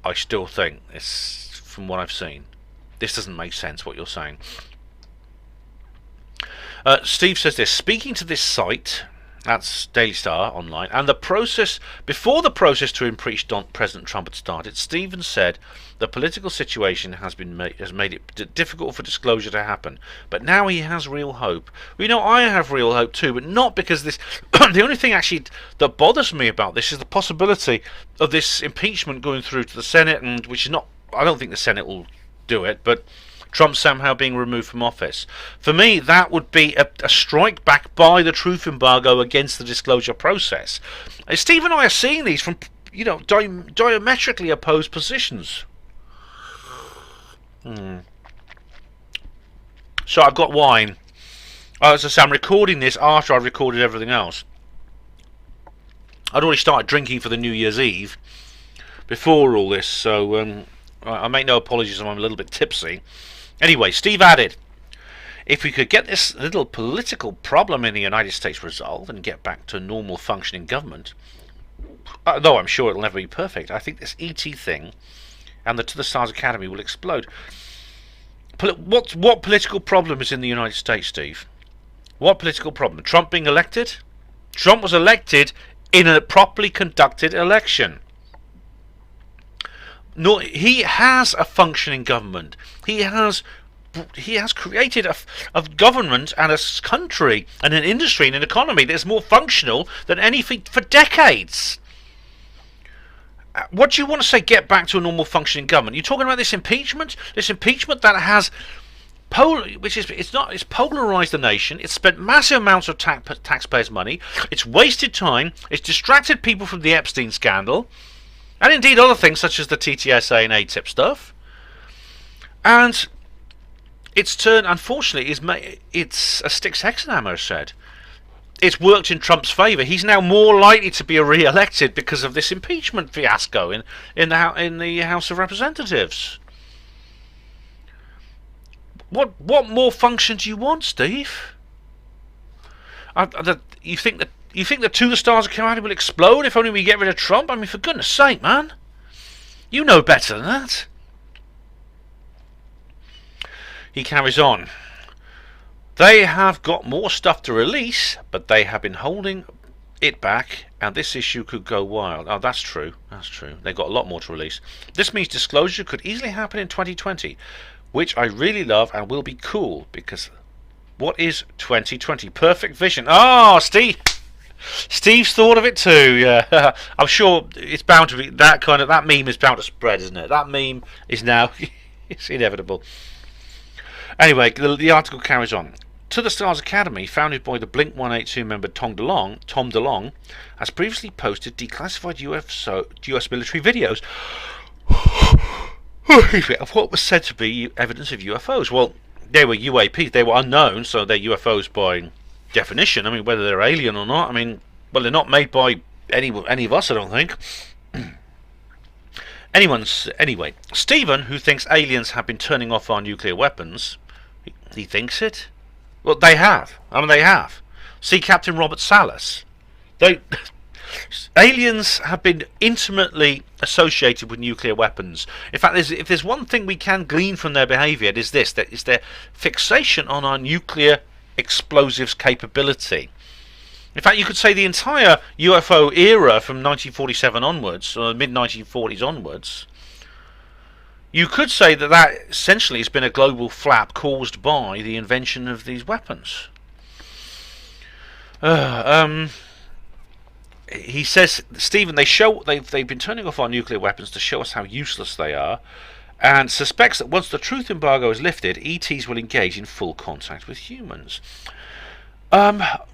I still think it's, from what I've seen, this doesn't make sense what you're saying. Steve says this, speaking to this site, that's Daily Star Online, and before the process to impeach President Trump had started, Stephen said the political situation has made it difficult for disclosure to happen. But now he has real hope. I have real hope too, but not because this. The only thing actually that bothers me about this is the possibility of this impeachment going through to the Senate, and which is not. I don't think the Senate will do it, but Trump somehow being removed from office. For me, that would be a strike back by the truth embargo against the disclosure process. Steve and I are seeing these from diametrically opposed positions. So I've got wine. As I say, I'm recording this after I've recorded everything else. I'd already started drinking for the New Year's Eve before all this, so I make no apologies if I'm a little bit tipsy. Anyway, Steve added, if we could get this little political problem in the United States resolved and get back to normal functioning government, though I'm sure it'll never be perfect, I think this ET thing and the To the Stars Academy will explode. What political problem is in the United States, Steve? What political problem? Trump being elected? Trump was elected in a properly conducted election. No, he has a functioning government. He has created a government and a country and an industry and an economy that is more functional than anything for decades. What do you want to say? Get back to a normal functioning government? You're talking about this impeachment? This impeachment that has it's polarized the nation. It's spent massive amounts of taxpayers' money. It's wasted time. It's distracted people from the Epstein scandal. and indeed other things such as the TTSA and ATIP stuff. And its turn, unfortunately, it's a Styx Hexenhammer said. It's worked in Trump's favour. He's now more likely to be re-elected because of this impeachment fiasco in the House of Representatives. What more function do you want, Steve? You think that To the Stars of Humanity will explode if only we get rid of Trump? I mean, for goodness sake, man. You know better than that. He carries on. They have got more stuff to release, but they have been holding it back, and this issue could go wild. Oh, that's true. That's true. They've got a lot more to release. This means disclosure could easily happen in 2020, which I really love and will be cool, because what is 2020? Perfect vision. Oh, Steve's thought of it too. Yeah, I'm sure it's bound to be that meme is bound to spread, isn't it? That meme is now it's inevitable. Anyway, the article carries on. To the Stars Academy, founded by the Blink 182 member Tom DeLonge, has previously posted declassified US military videos of what was said to be evidence of UFOs. Well, they were UAPs. They were unknown, so they're UFOs by definition. I mean, whether they're alien or not, I mean, well, they're not made by any of us, I don't think. Anyway, Stephen, who thinks aliens have been turning off our nuclear weapons, he thinks it. Well, they have. I mean, they have. See Captain Robert Salas. Aliens have been intimately associated with nuclear weapons. In fact, if there's one thing we can glean from their behaviour, it is this: that is their fixation on our nuclear explosives capability. In fact, you could say the entire UFO era from 1947 onwards, or mid-1940s onwards, you could say that essentially has been a global flap caused by the invention of these weapons. He says, Stephen, they've been turning off our nuclear weapons to show us how useless they are, and suspects that once the truth embargo is lifted, ETs will engage in full contact with humans. Well,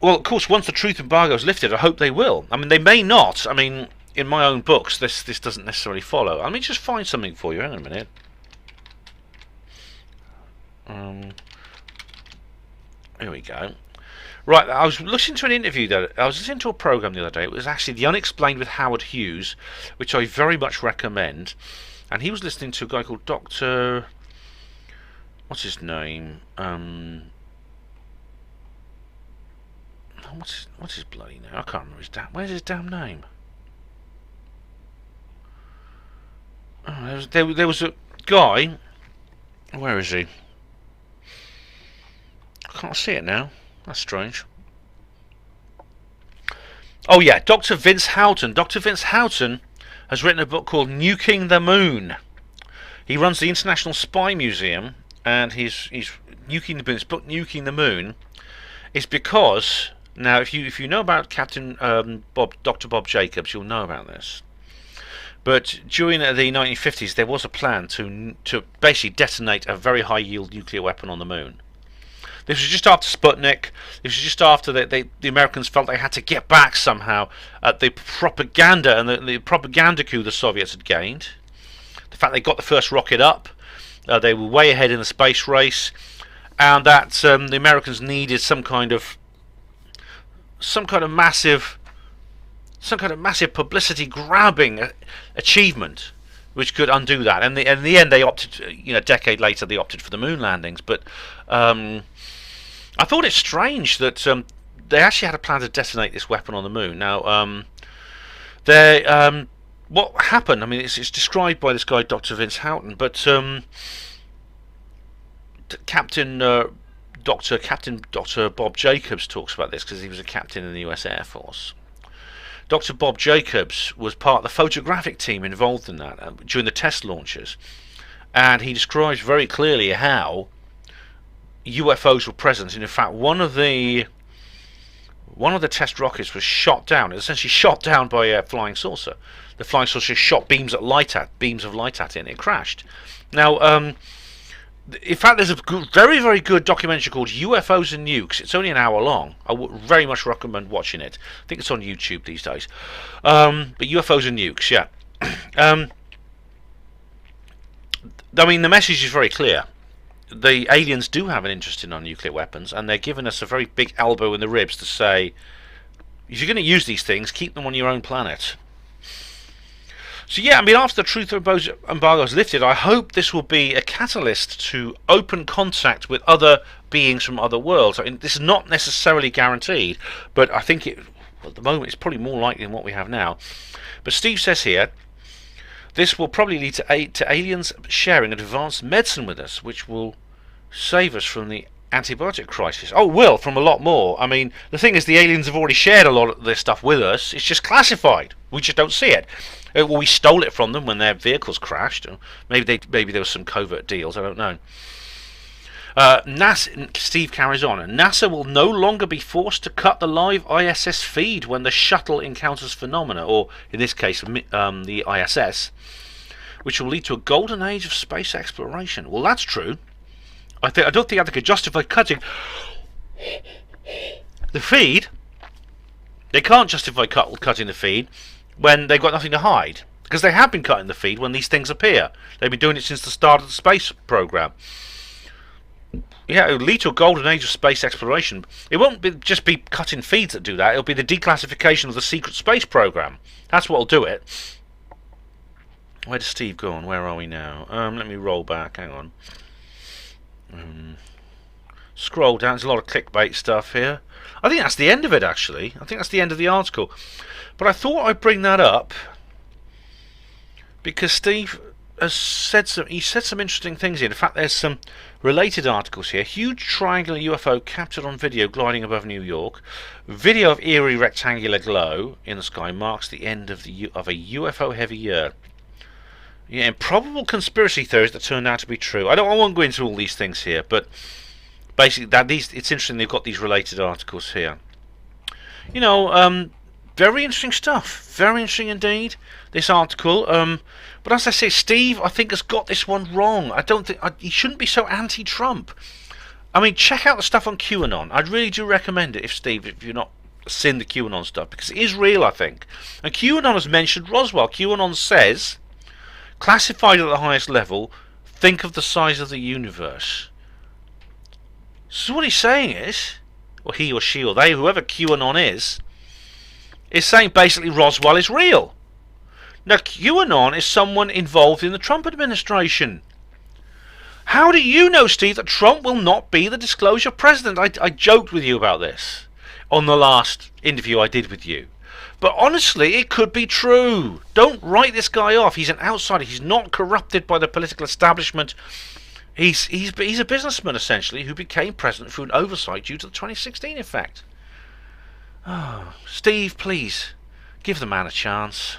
of course, once the truth embargo is lifted, I hope they will. I mean, they may not. I mean, in my own books, this doesn't necessarily follow. Let me just find something for you. Hang on a minute. Here we go. Right, I was listening to an interview I was listening to a program the other day. It was actually The Unexplained with Howard Hughes, which I very much recommend. And he was listening to a guy called Dr. What's his name? What's his bloody name? I can't remember his damn. Where's his damn name? Oh, there was a guy. Where is he? I can't see it now. That's strange. Oh yeah, Dr. Vince Houghton. Dr. Vince Houghton has written a book called Nuking the Moon. He runs the International Spy Museum, and he's nuking the moon. His book Nuking the Moon is because now if you know about Captain Dr. Bob Jacobs, you'll know about this. But during the 1950s, there was a plan to basically detonate a very high yield nuclear weapon on the moon. This was just after Sputnik. This was just after the Americans felt they had to get back somehow at the propaganda and the propaganda coup the Soviets had gained. The fact they got the first rocket up, they were way ahead in the space race, and that the Americans needed some kind of massive publicity grabbing achievement which could undo that. And in the end, they opted. A decade later, they opted for the moon landings. But I thought it strange that they actually had a plan to detonate this weapon on the moon. Now, what happened? I mean, it's described by this guy, Dr. Vince Houghton, but Captain Dr. Bob Jacobs talks about this because he was a captain in the US Air Force. Dr. Bob Jacobs was part of the photographic team involved in that during the test launches, and he describes very clearly how UFOs were present. And in fact, one of the test rockets was shot down. It was essentially shot down by a flying saucer. The flying saucer shot beams of light at it, and it crashed. Now, in fact, there's a very, very good documentary called UFOs and Nukes. It's only an hour long. I would very much recommend watching it. I think it's on YouTube these days. But UFOs and Nukes, yeah. I mean, the message is very clear. The aliens do have an interest in our nuclear weapons, and they're giving us a very big elbow in the ribs to say, if you're going to use these things, keep them on your own planet. So yeah, I mean, after the truth embargo is lifted, I hope this will be a catalyst to open contact with other beings from other worlds. I mean, this is not necessarily guaranteed, but I think at the moment it's probably more likely than what we have now. But Steve says here, this will probably lead to aliens sharing advanced medicine with us, which will save us from the antibiotic crisis. Oh, will, from a lot more. I mean, the thing is, the aliens have already shared a lot of this stuff with us. It's just classified. We just don't see it. Well, we stole it from them when their vehicles crashed. Maybe there was some covert deals. I don't know. NASA, Steve carries on. NASA will no longer be forced to cut the live ISS feed when the shuttle encounters phenomena, or in this case, the ISS, which will lead to a golden age of space exploration. Well, that's true. I don't think they could justify cutting the feed. They can't justify cutting the feed when they've got nothing to hide, because they have been cutting the feed when these things appear. They've been doing it since the start of the space program. Yeah, it will lead to a golden age of space exploration. It won't just be cutting feeds that do that. It'll be the declassification of the secret space program. That's what will do it. Where does Steve go on? Where are we now? Let me roll back. Hang on. Scroll down. There's a lot of clickbait stuff here. I think that's the end of it, actually. I think that's the end of the article. But I thought I'd bring that up because Steve has said some interesting things here. In fact, there's some related articles here. Huge triangular UFO captured on video gliding above New York. Video of eerie rectangular glow in the sky marks the end of a UFO heavy year. Yeah, improbable conspiracy theories that turned out to be true. I won't go into all these things here, but basically it's interesting they've got these related articles here. You know, very interesting stuff. Very interesting indeed, this article. But as I say, Steve, I think, has got this one wrong. I don't think he shouldn't be so anti-Trump. I mean, check out the stuff on QAnon. I really do recommend it, if you're not seen the QAnon stuff, because it is real, I think. And QAnon has mentioned Roswell. QAnon says, classified at the highest level, think of the size of the universe. So what he's saying is, or he or she or they, whoever QAnon is saying basically Roswell is real. Now, QAnon is someone involved in the Trump administration. How do you know, Steve, that Trump will not be the disclosure president? I joked with you about this on the last interview I did with you. But honestly, it could be true. Don't write this guy off. He's an outsider. He's not corrupted by the political establishment. He's a businessman, essentially, who became president through an oversight due to the 2016 effect. Oh, Steve, please, give the man a chance.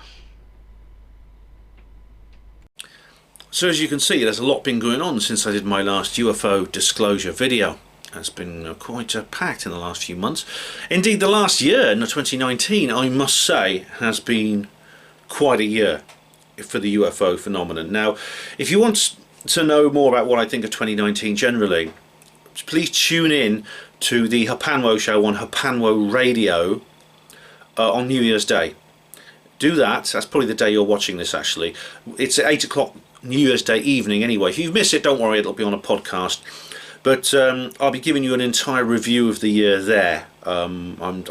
So as you can see, there's a lot been going on since I did my last UFO disclosure video. It's been quite packed in the last few months. Indeed, the last year, 2019, I must say, has been quite a year for the UFO phenomenon. Now, if you want to know more about what I think of 2019 generally, please tune in to the Hapanwo show on Hapanwo Radio on New Year's Day. Do that. That's probably the day you're watching this, actually. It's at 8 o'clock New Year's Day evening anyway. If you miss it, don't worry, it'll be on a podcast. But I'll be giving you an entire review of the year there. I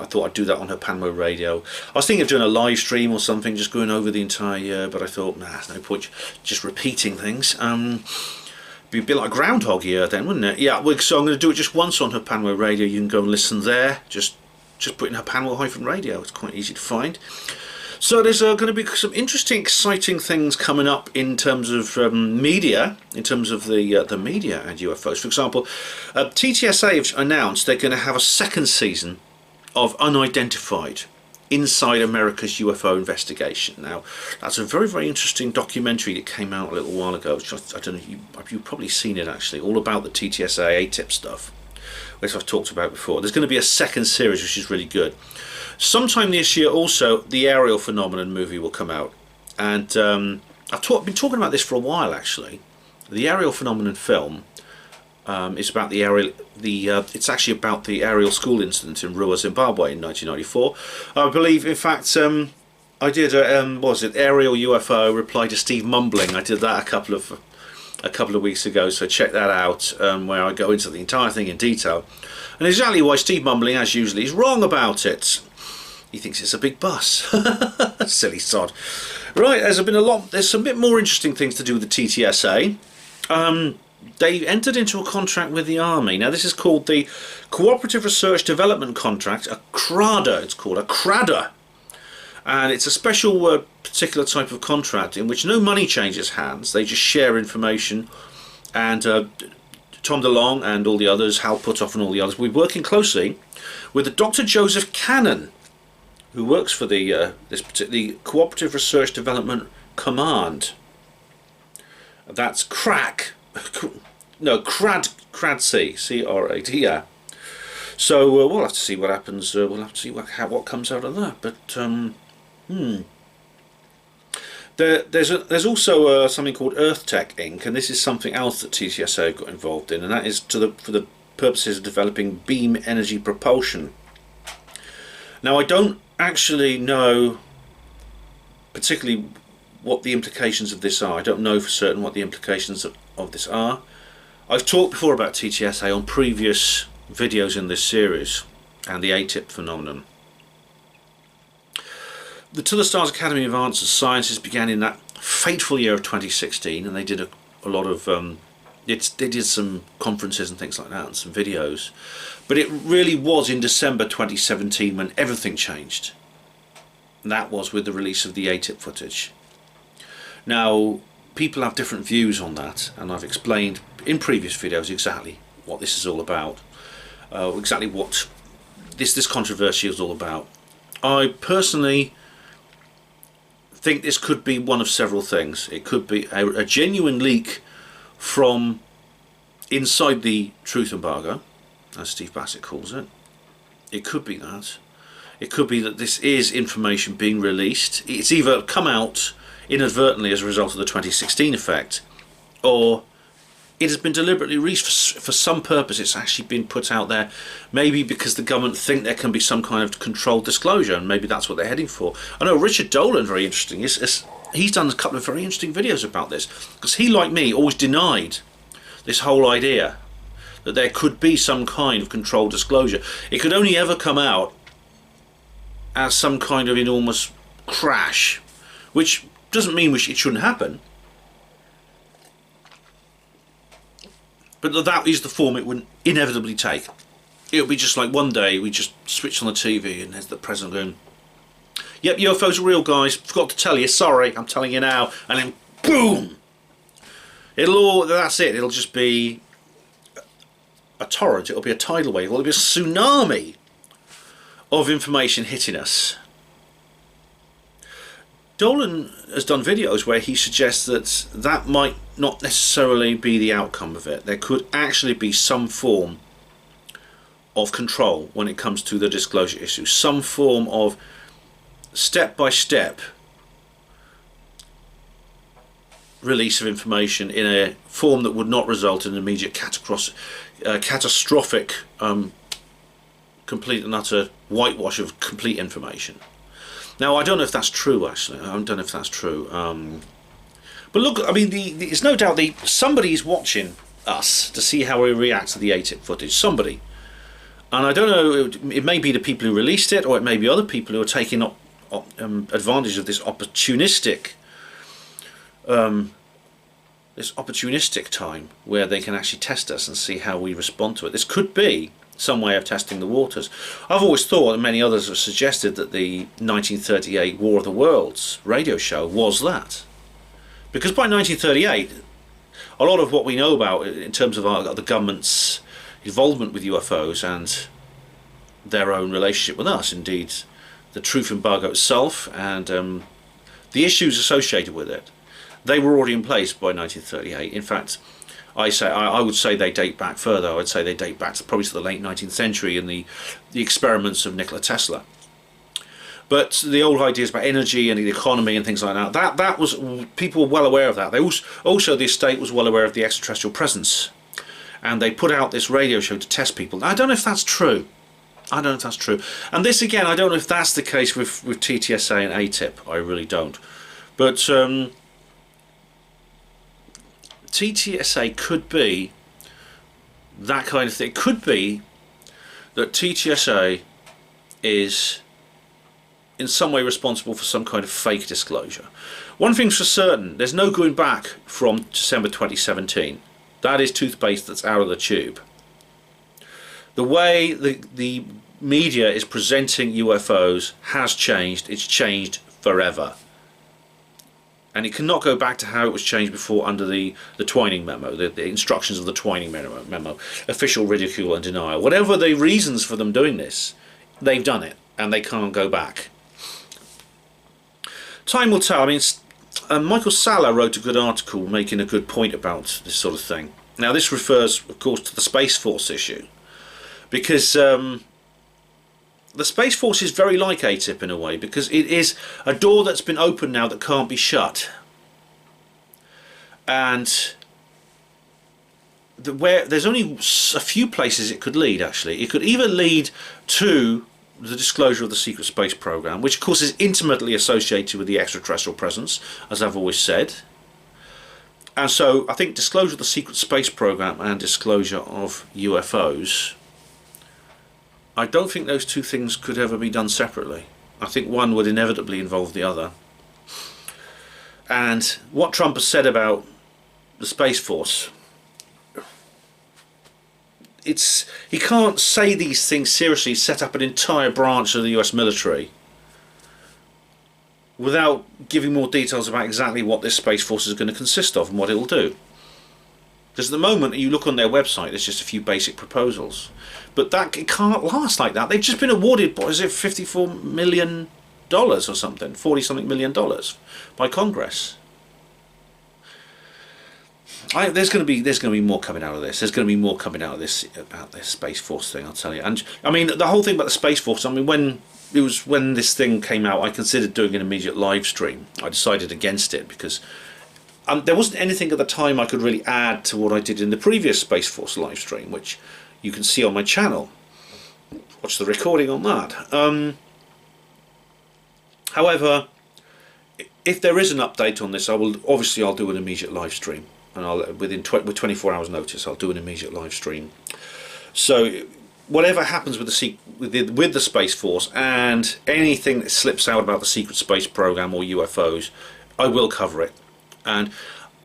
thought I'd do that on Hapanwo Radio. I was thinking of doing a live stream or something, just going over the entire year, but I thought, nah, there's no point just repeating things. Be a bit like Groundhog Year then, wouldn't it? Yeah, so I'm going to do it just once on Hapanwo Radio. You can go and listen there. Just put in Hapanwo-Radio. It's quite easy to find. So there's going to be some interesting, exciting things coming up in terms of media, in terms of the media and UFOs. For example, TTSA have announced they're going to have a second season of Unidentified, Inside America's UFO Investigation. Now, that's a very, very interesting documentary that came out a little while ago. Which I don't know, you've probably seen it actually, all about the TTSA ATIP stuff, which I've talked about before. There's going to be a second series, which is really good. Sometime this year also, the Aerial Phenomenon movie will come out. And I've been talking about this for a while actually. The Aerial Phenomenon film is about the aerial. It's actually about the aerial school incident in Rua, Zimbabwe in 1994. I believe, in fact, I did what was it, aerial UFO reply to Steve Mumbling. I did that a couple of weeks ago, so check that out, where I go into the entire thing in detail and exactly why Steve Mumbling, as usually, is wrong about it. He thinks it's a big bus. Silly sod. Right, there's some bit more interesting things to do with the TTSA. They entered into a contract with the Army. Now this is called the Cooperative Research Development Contract, a CRADA. It's called a CRADA. And it's a special particular type of contract in which no money changes hands. They just share information. And Tom DeLong and all the others, Hal Putoff and all the others, we're working closely with the Dr. Joseph Cannon, who works for the the Cooperative Research Development Command. That's CRAC. No, CRADC, C-R-A-D, yeah. So we'll have to see what happens. We'll have to see what comes out of that. But there's also something called EarthTech Inc., and this is something else that TTSA got involved in, and that is for the purposes of developing beam energy propulsion. Now I don't actually know particularly what the implications of this are. I don't know for certain what the implications of this are. I've talked before about TTSA on previous videos in this series and the ATIP phenomenon. The To the Stars Academy of Arts and Sciences began in that fateful year of 2016, and they did a lot of they did some conferences and things like that and some videos, but it really was in December 2017 when everything changed, and that was with the release of the ATIP footage. Now people have different views on that, and I've explained in previous videos exactly what this is all about, exactly what this controversy is all about. I personally think this could be one of several things. It could be a genuine leak from inside the truth embargo, as Steve Bassett calls it. It could be that. It could be that this is information being released. It's either come out inadvertently as a result of the 2016 effect, or it has been deliberately released for some purpose. It's actually been put out there, maybe because the government think there can be some kind of controlled disclosure, and maybe that's what they're heading for. I know Richard Dolan, very interesting, he's done a couple of very interesting videos about this, because he, like me, always denied this whole idea that there could be some kind of controlled disclosure. It could only ever come out as some kind of enormous crash, which doesn't mean it shouldn't happen, but that is the form it would inevitably take. It would be just like one day we just switch on the TV and there's the president going, "Yep, UFOs are real, guys. Forgot to tell you. Sorry, I'm telling you now." And then boom! That's it. It'll just be a torrent. It'll be a tidal wave. It'll be a tsunami of information hitting us. Dolan has done videos where he suggests that might not necessarily be the outcome of it. There could actually be some form of control when it comes to the disclosure issue, some form of step-by-step release of information in a form that would not result in an immediate catastrophic complete and utter whitewash of complete information. Now, I don't know if that's true, actually. I don't know if that's true. But look, I mean, it's no doubt somebody is watching us to see how we react to the ATIP footage. Somebody. And I don't know, it may be the people who released it, or it may be other people who are taking advantage of this opportunistic time where they can actually test us and see how we respond to it. This could be some way of testing the waters. I've always thought, and many others have suggested, that the 1938 War of the Worlds radio show was that. Because by 1938, a lot of what we know about in terms of the government's involvement with UFOs and their own relationship with us, indeed the truth embargo itself and the issues associated with it, they were already in place by 1938. In fact, I would say they date back further. I would say they date back probably to the late 19th century and the experiments of Nikola Tesla. But the old ideas about energy and the economy and things like that was, people were well aware of that. They also the estate was well aware of the extraterrestrial presence, and they put out this radio show to test people. Now, I don't know if that's true. I don't know if that's true. And this again, I don't know if that's the case with TTSA and ATIP. I really don't. But TTSA could be that kind of thing. It could be that TTSA is in some way responsible for some kind of fake disclosure. One thing's for certain, there's no going back from December 2017. That is toothpaste that's out of the tube. The way the media is presenting UFOs has changed. It's changed forever. And it cannot go back to how it was changed before under the Twining memo, the instructions of the Twining memo, official ridicule and denial. Whatever the reasons for them doing this, they've done it, and they can't go back. Time will tell. I mean, Michael Salla wrote a good article making a good point about this sort of thing. Now, this refers, of course, to the Space Force issue, because the Space Force is very like ATIP in a way, because it is a door that's been opened now that can't be shut. And there's only a few places it could lead, actually. It could either lead to the disclosure of the secret space program, which of course is intimately associated with the extraterrestrial presence, as I've always said. And so I think disclosure of the secret space program and disclosure of UFOs, I don't think those two things could ever be done separately. I think one would inevitably involve the other. And what Trump has said about the Space Force, he can't say these things seriously, set up an entire branch of the US military without giving more details about exactly what this Space Force is going to consist of and what it will do. Because at the moment, you look on their website, there's just a few basic proposals. But it can't last like that. They've just been awarded, what is it, $54 million or something, 40-something million dollars by Congress. There's going to be more coming out of this. There's going to be more coming out of this about this Space Force thing, I'll tell you. And I mean, the whole thing about the Space Force, I mean, when this thing came out, I considered doing an immediate live stream. I decided against it because there wasn't anything at the time I could really add to what I did in the previous Space Force live stream, which you can see on my channel. Watch the recording on that. However, if there is an update on this, I'll do an immediate live stream. And with 24 hours notice, I'll do an immediate live stream. So whatever happens with the Space Force and anything that slips out about the secret space program or UFOs, I will cover it. And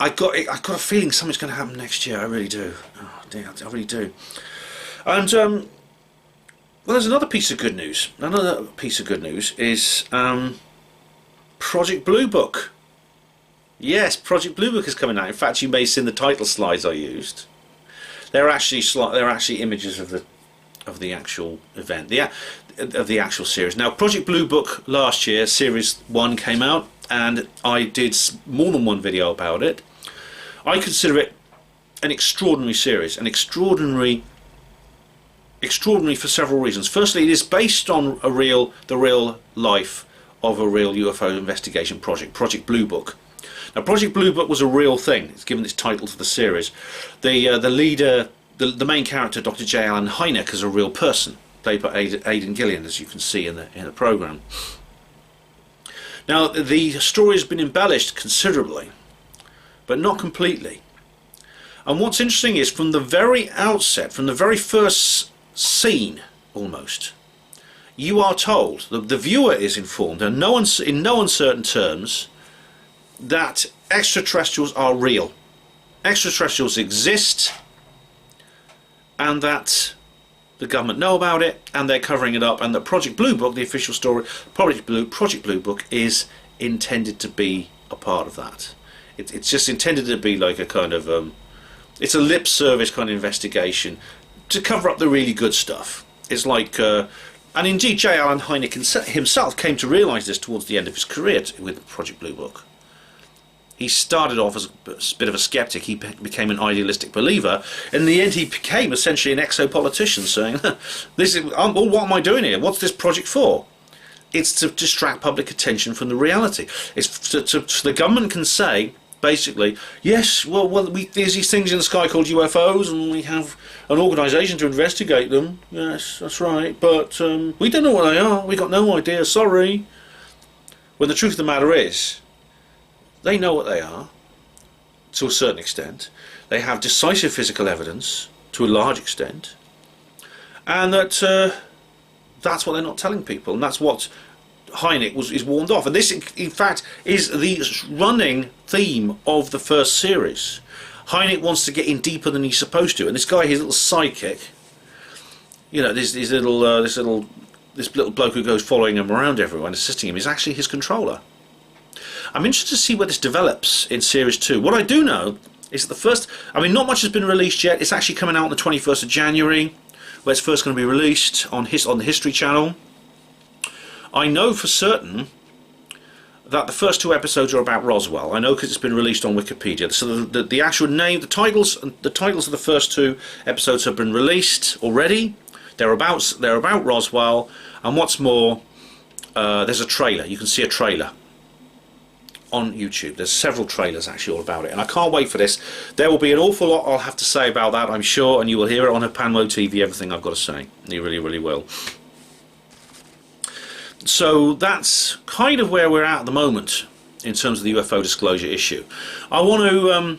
I got a feeling something's going to happen next year. I really do. Oh dear, I really do. And well, there's another piece of good news. Another piece of good news is Project Blue Book. Yes, Project Blue Book is coming out. In fact, you may have seen the title slides I used. They're actually images of the actual event, of the actual series. Now, Project Blue Book last year, Series 1 came out, and I did more than one video about it. I consider it an extraordinary series, extraordinary for several reasons. Firstly, it is based on the real life of a real UFO investigation project, Project Blue Book. Now, Project Blue Book was a real thing. It's given its title to the series. The leader, the main character, Dr. J. Allen Hynek, is a real person, played by Aidan Gillian, as you can see in the program. Now, the story has been embellished considerably, but not completely. And what's interesting is, from the very outset, from the very first scene, almost, you are told, the viewer is informed, and in no uncertain terms, that extraterrestrials are real. Extraterrestrials exist, and that the government know about it, and they're covering it up, and that Project Blue Book, the official story, Project Blue Book, is intended to be a part of that. It's just intended to be like a kind of it's a lip service kind of investigation to cover up the really good stuff. It's like and indeed J. Allen Hynek himself came to realise this towards the end of his career with Project Blue Book. He started off as a bit of a skeptic. He became an idealistic believer. In the end, he became essentially an exo-politician, saying, what am I doing here? What's this project for? It's to distract public attention from the reality. It's so the government can say, basically, yes, well, there's these things in the sky called UFOs, and we have an organisation to investigate them. Yes, that's right, but we don't know what they are. We got no idea. Sorry. When the truth of the matter is, they know what they are, to a certain extent. They have decisive physical evidence, to a large extent, and that's what they're not telling people, and that's what Hynek is warned off. And this, in fact, is the running theme of the first series. Hynek wants to get in deeper than he's supposed to, and this guy, his little sidekick, you know, this little bloke who goes following him around everywhere and assisting him, is actually his controller. I'm interested to see where this develops in Series 2. What I do know is that the first... I mean, not much has been released yet. It's actually coming out on the 21st of January, where it's first going to be released on the History Channel. I know for certain that the first 2 episodes are about Roswell. I know because it's been released on Wikipedia. So the actual name, the titles of the first 2 episodes have been released already. They're about Roswell, and what's more, there's a trailer. You can see a trailer on YouTube. There's several trailers actually all about it, and I can't wait for this. There will be an awful lot I'll have to say about that, I'm sure, and you will hear it on Hapanwo TV, everything I've got to say. You really, really will. So that's kind of where we're at the moment in terms of the UFO disclosure issue. I want to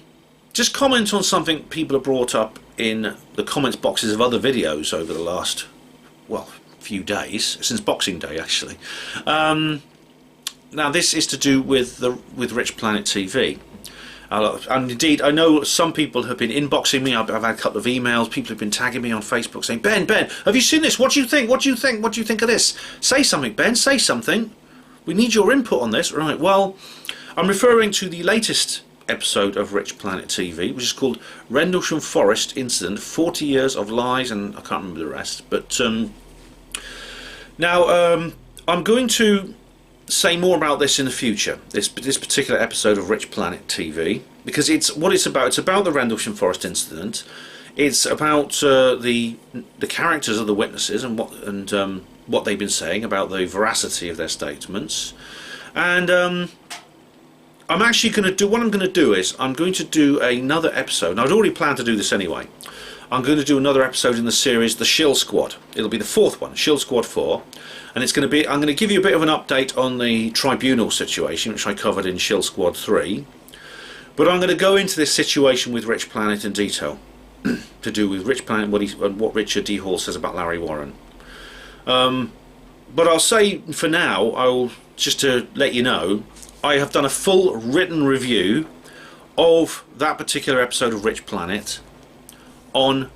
just comment on something people have brought up in the comments boxes of other videos over the last, well, few days, since Boxing Day actually. Now this is to do with Rich Planet TV. And indeed, I know some people have been inboxing me. I've had a couple of emails. People have been tagging me on Facebook saying, Ben, have you seen this? What do you think? What do you think? What do you think of this? Say something, Ben. Say something. We need your input on this. Right, well, I'm referring to the latest episode of Rich Planet TV, which is called Rendlesham Forest Incident, 40 Years of Lies, and I can't remember the rest. But now I'm going to say more about this in the future, this particular episode of Rich Planet TV, because it's what it's about. It's about the Rendlesham Forest incident. It's about the characters of the witnesses and what they've been saying about the veracity of their statements. And I'm actually going to do, what I'm going to do is I'm going to do another episode. Now, I'd already planned to do this anyway. I'm going to do another episode in the series, The Shill Squad. It'll be the 4th one, Shill Squad 4. And it's going to be, I'm going to give you a bit of an update on the tribunal situation, which I covered in Shill Squad 3. But I'm going to go into this situation with Rich Planet in detail, to do with Rich Planet and what Richard D. Hall says about Larry Warren. But I'll say, for now, just to let you know, I have done a full written review of that particular episode of Rich Planet on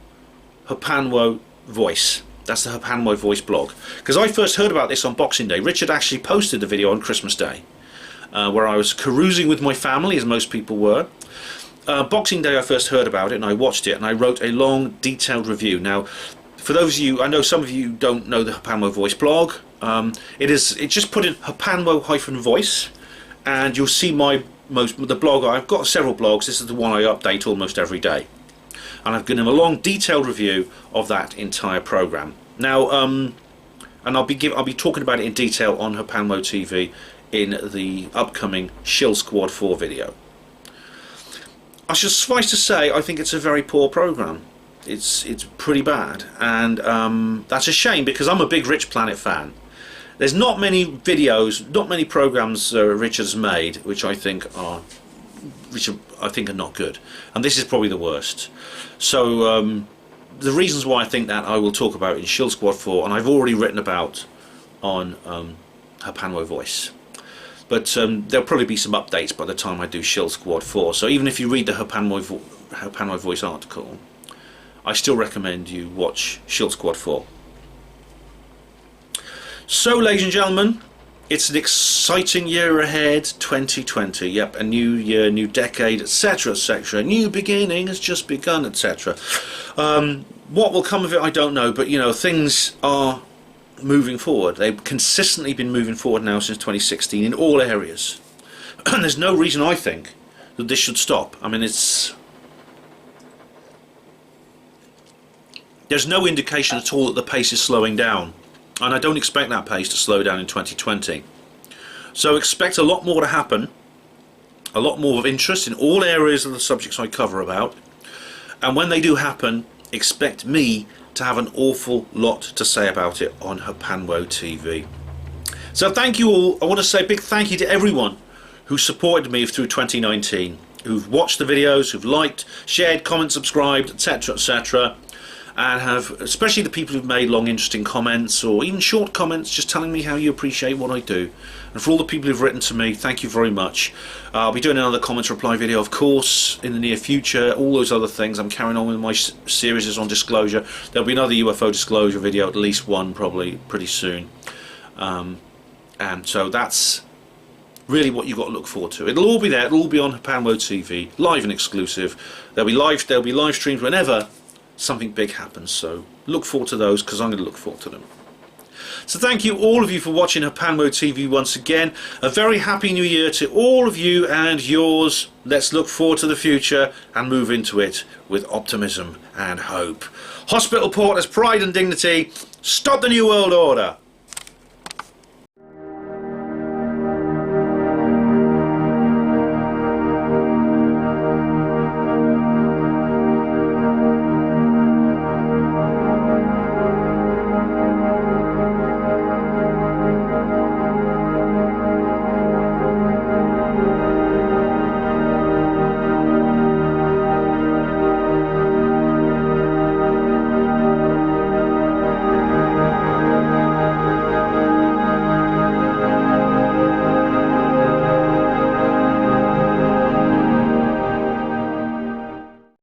Hapanwo Voice. That's the Hapanwo Voice blog. Because I first heard about this on Boxing Day. Richard actually posted the video on Christmas Day, where I was carousing with my family, as most people were. Boxing Day I first heard about it, and I watched it, and I wrote a long, detailed review. Now, for those of you, I know some of you don't know the Hapanwo Voice blog. It's just put in Hapanwo-voice, and you'll see the blog. I've got several blogs. This is the one I update almost every day. And I've given him a long, detailed review of that entire program. Now, and I'll be talking about it in detail on Hapanwo TV in the upcoming Shill Squad 4 video. I should suffice to say, I think it's a very poor program. It's pretty bad, and that's a shame because I'm a big Rich Planet fan. There's not many videos, not many programs Richard's made which I think are not good, and this is probably the worst. So the reasons why I think that I will talk about in Shill Squad 4, and I've already written about on Hapanwo Voice. But there'll probably be some updates by the time I do Shill Squad 4. So even if you read the Hapanwo Voice article, I still recommend you watch Shill Squad 4. So, ladies and gentlemen, it's an exciting year ahead, 2020. Yep, a new year, new decade, etc., etc. New beginning has just begun, etc. What will come of it, I don't know, but you know, things are moving forward. They've consistently been moving forward now since 2016 in all areas. And there's no reason, I think, that this should stop. I mean, there's no indication at all that the pace is slowing down. And I don't expect that pace to slow down in 2020. So expect a lot more to happen a lot more of interest in all areas of the subjects I cover about, and when they do happen, expect me to have an awful lot to say about it on Hapanwo TV. So thank you all. I want to say a big thank you to everyone who supported me through 2019, who've watched the videos, who've liked, shared, commented, subscribed, etc, etc, and have, especially the people who've made long interesting comments or even short comments just telling me how you appreciate what I do. And for all the people who've written to me, thank you very much. I'll be doing another comments reply video, of course, in the near future. All those other things. I'm carrying on with my series on disclosure. There'll be another UFO disclosure video, at least one probably pretty soon. And so that's really what you've got to look forward to. It'll all be there. It'll all be on Hapanwo TV, live and exclusive. There'll be live streams whenever something big happens. So look forward to those, because I'm going to look forward to them. So thank you all of you for watching Hapanwo TV once again. A very happy new year to all of you and yours. Let's look forward to the future and move into it with optimism and hope. Hospital Port as pride and dignity. Stop the New World Order.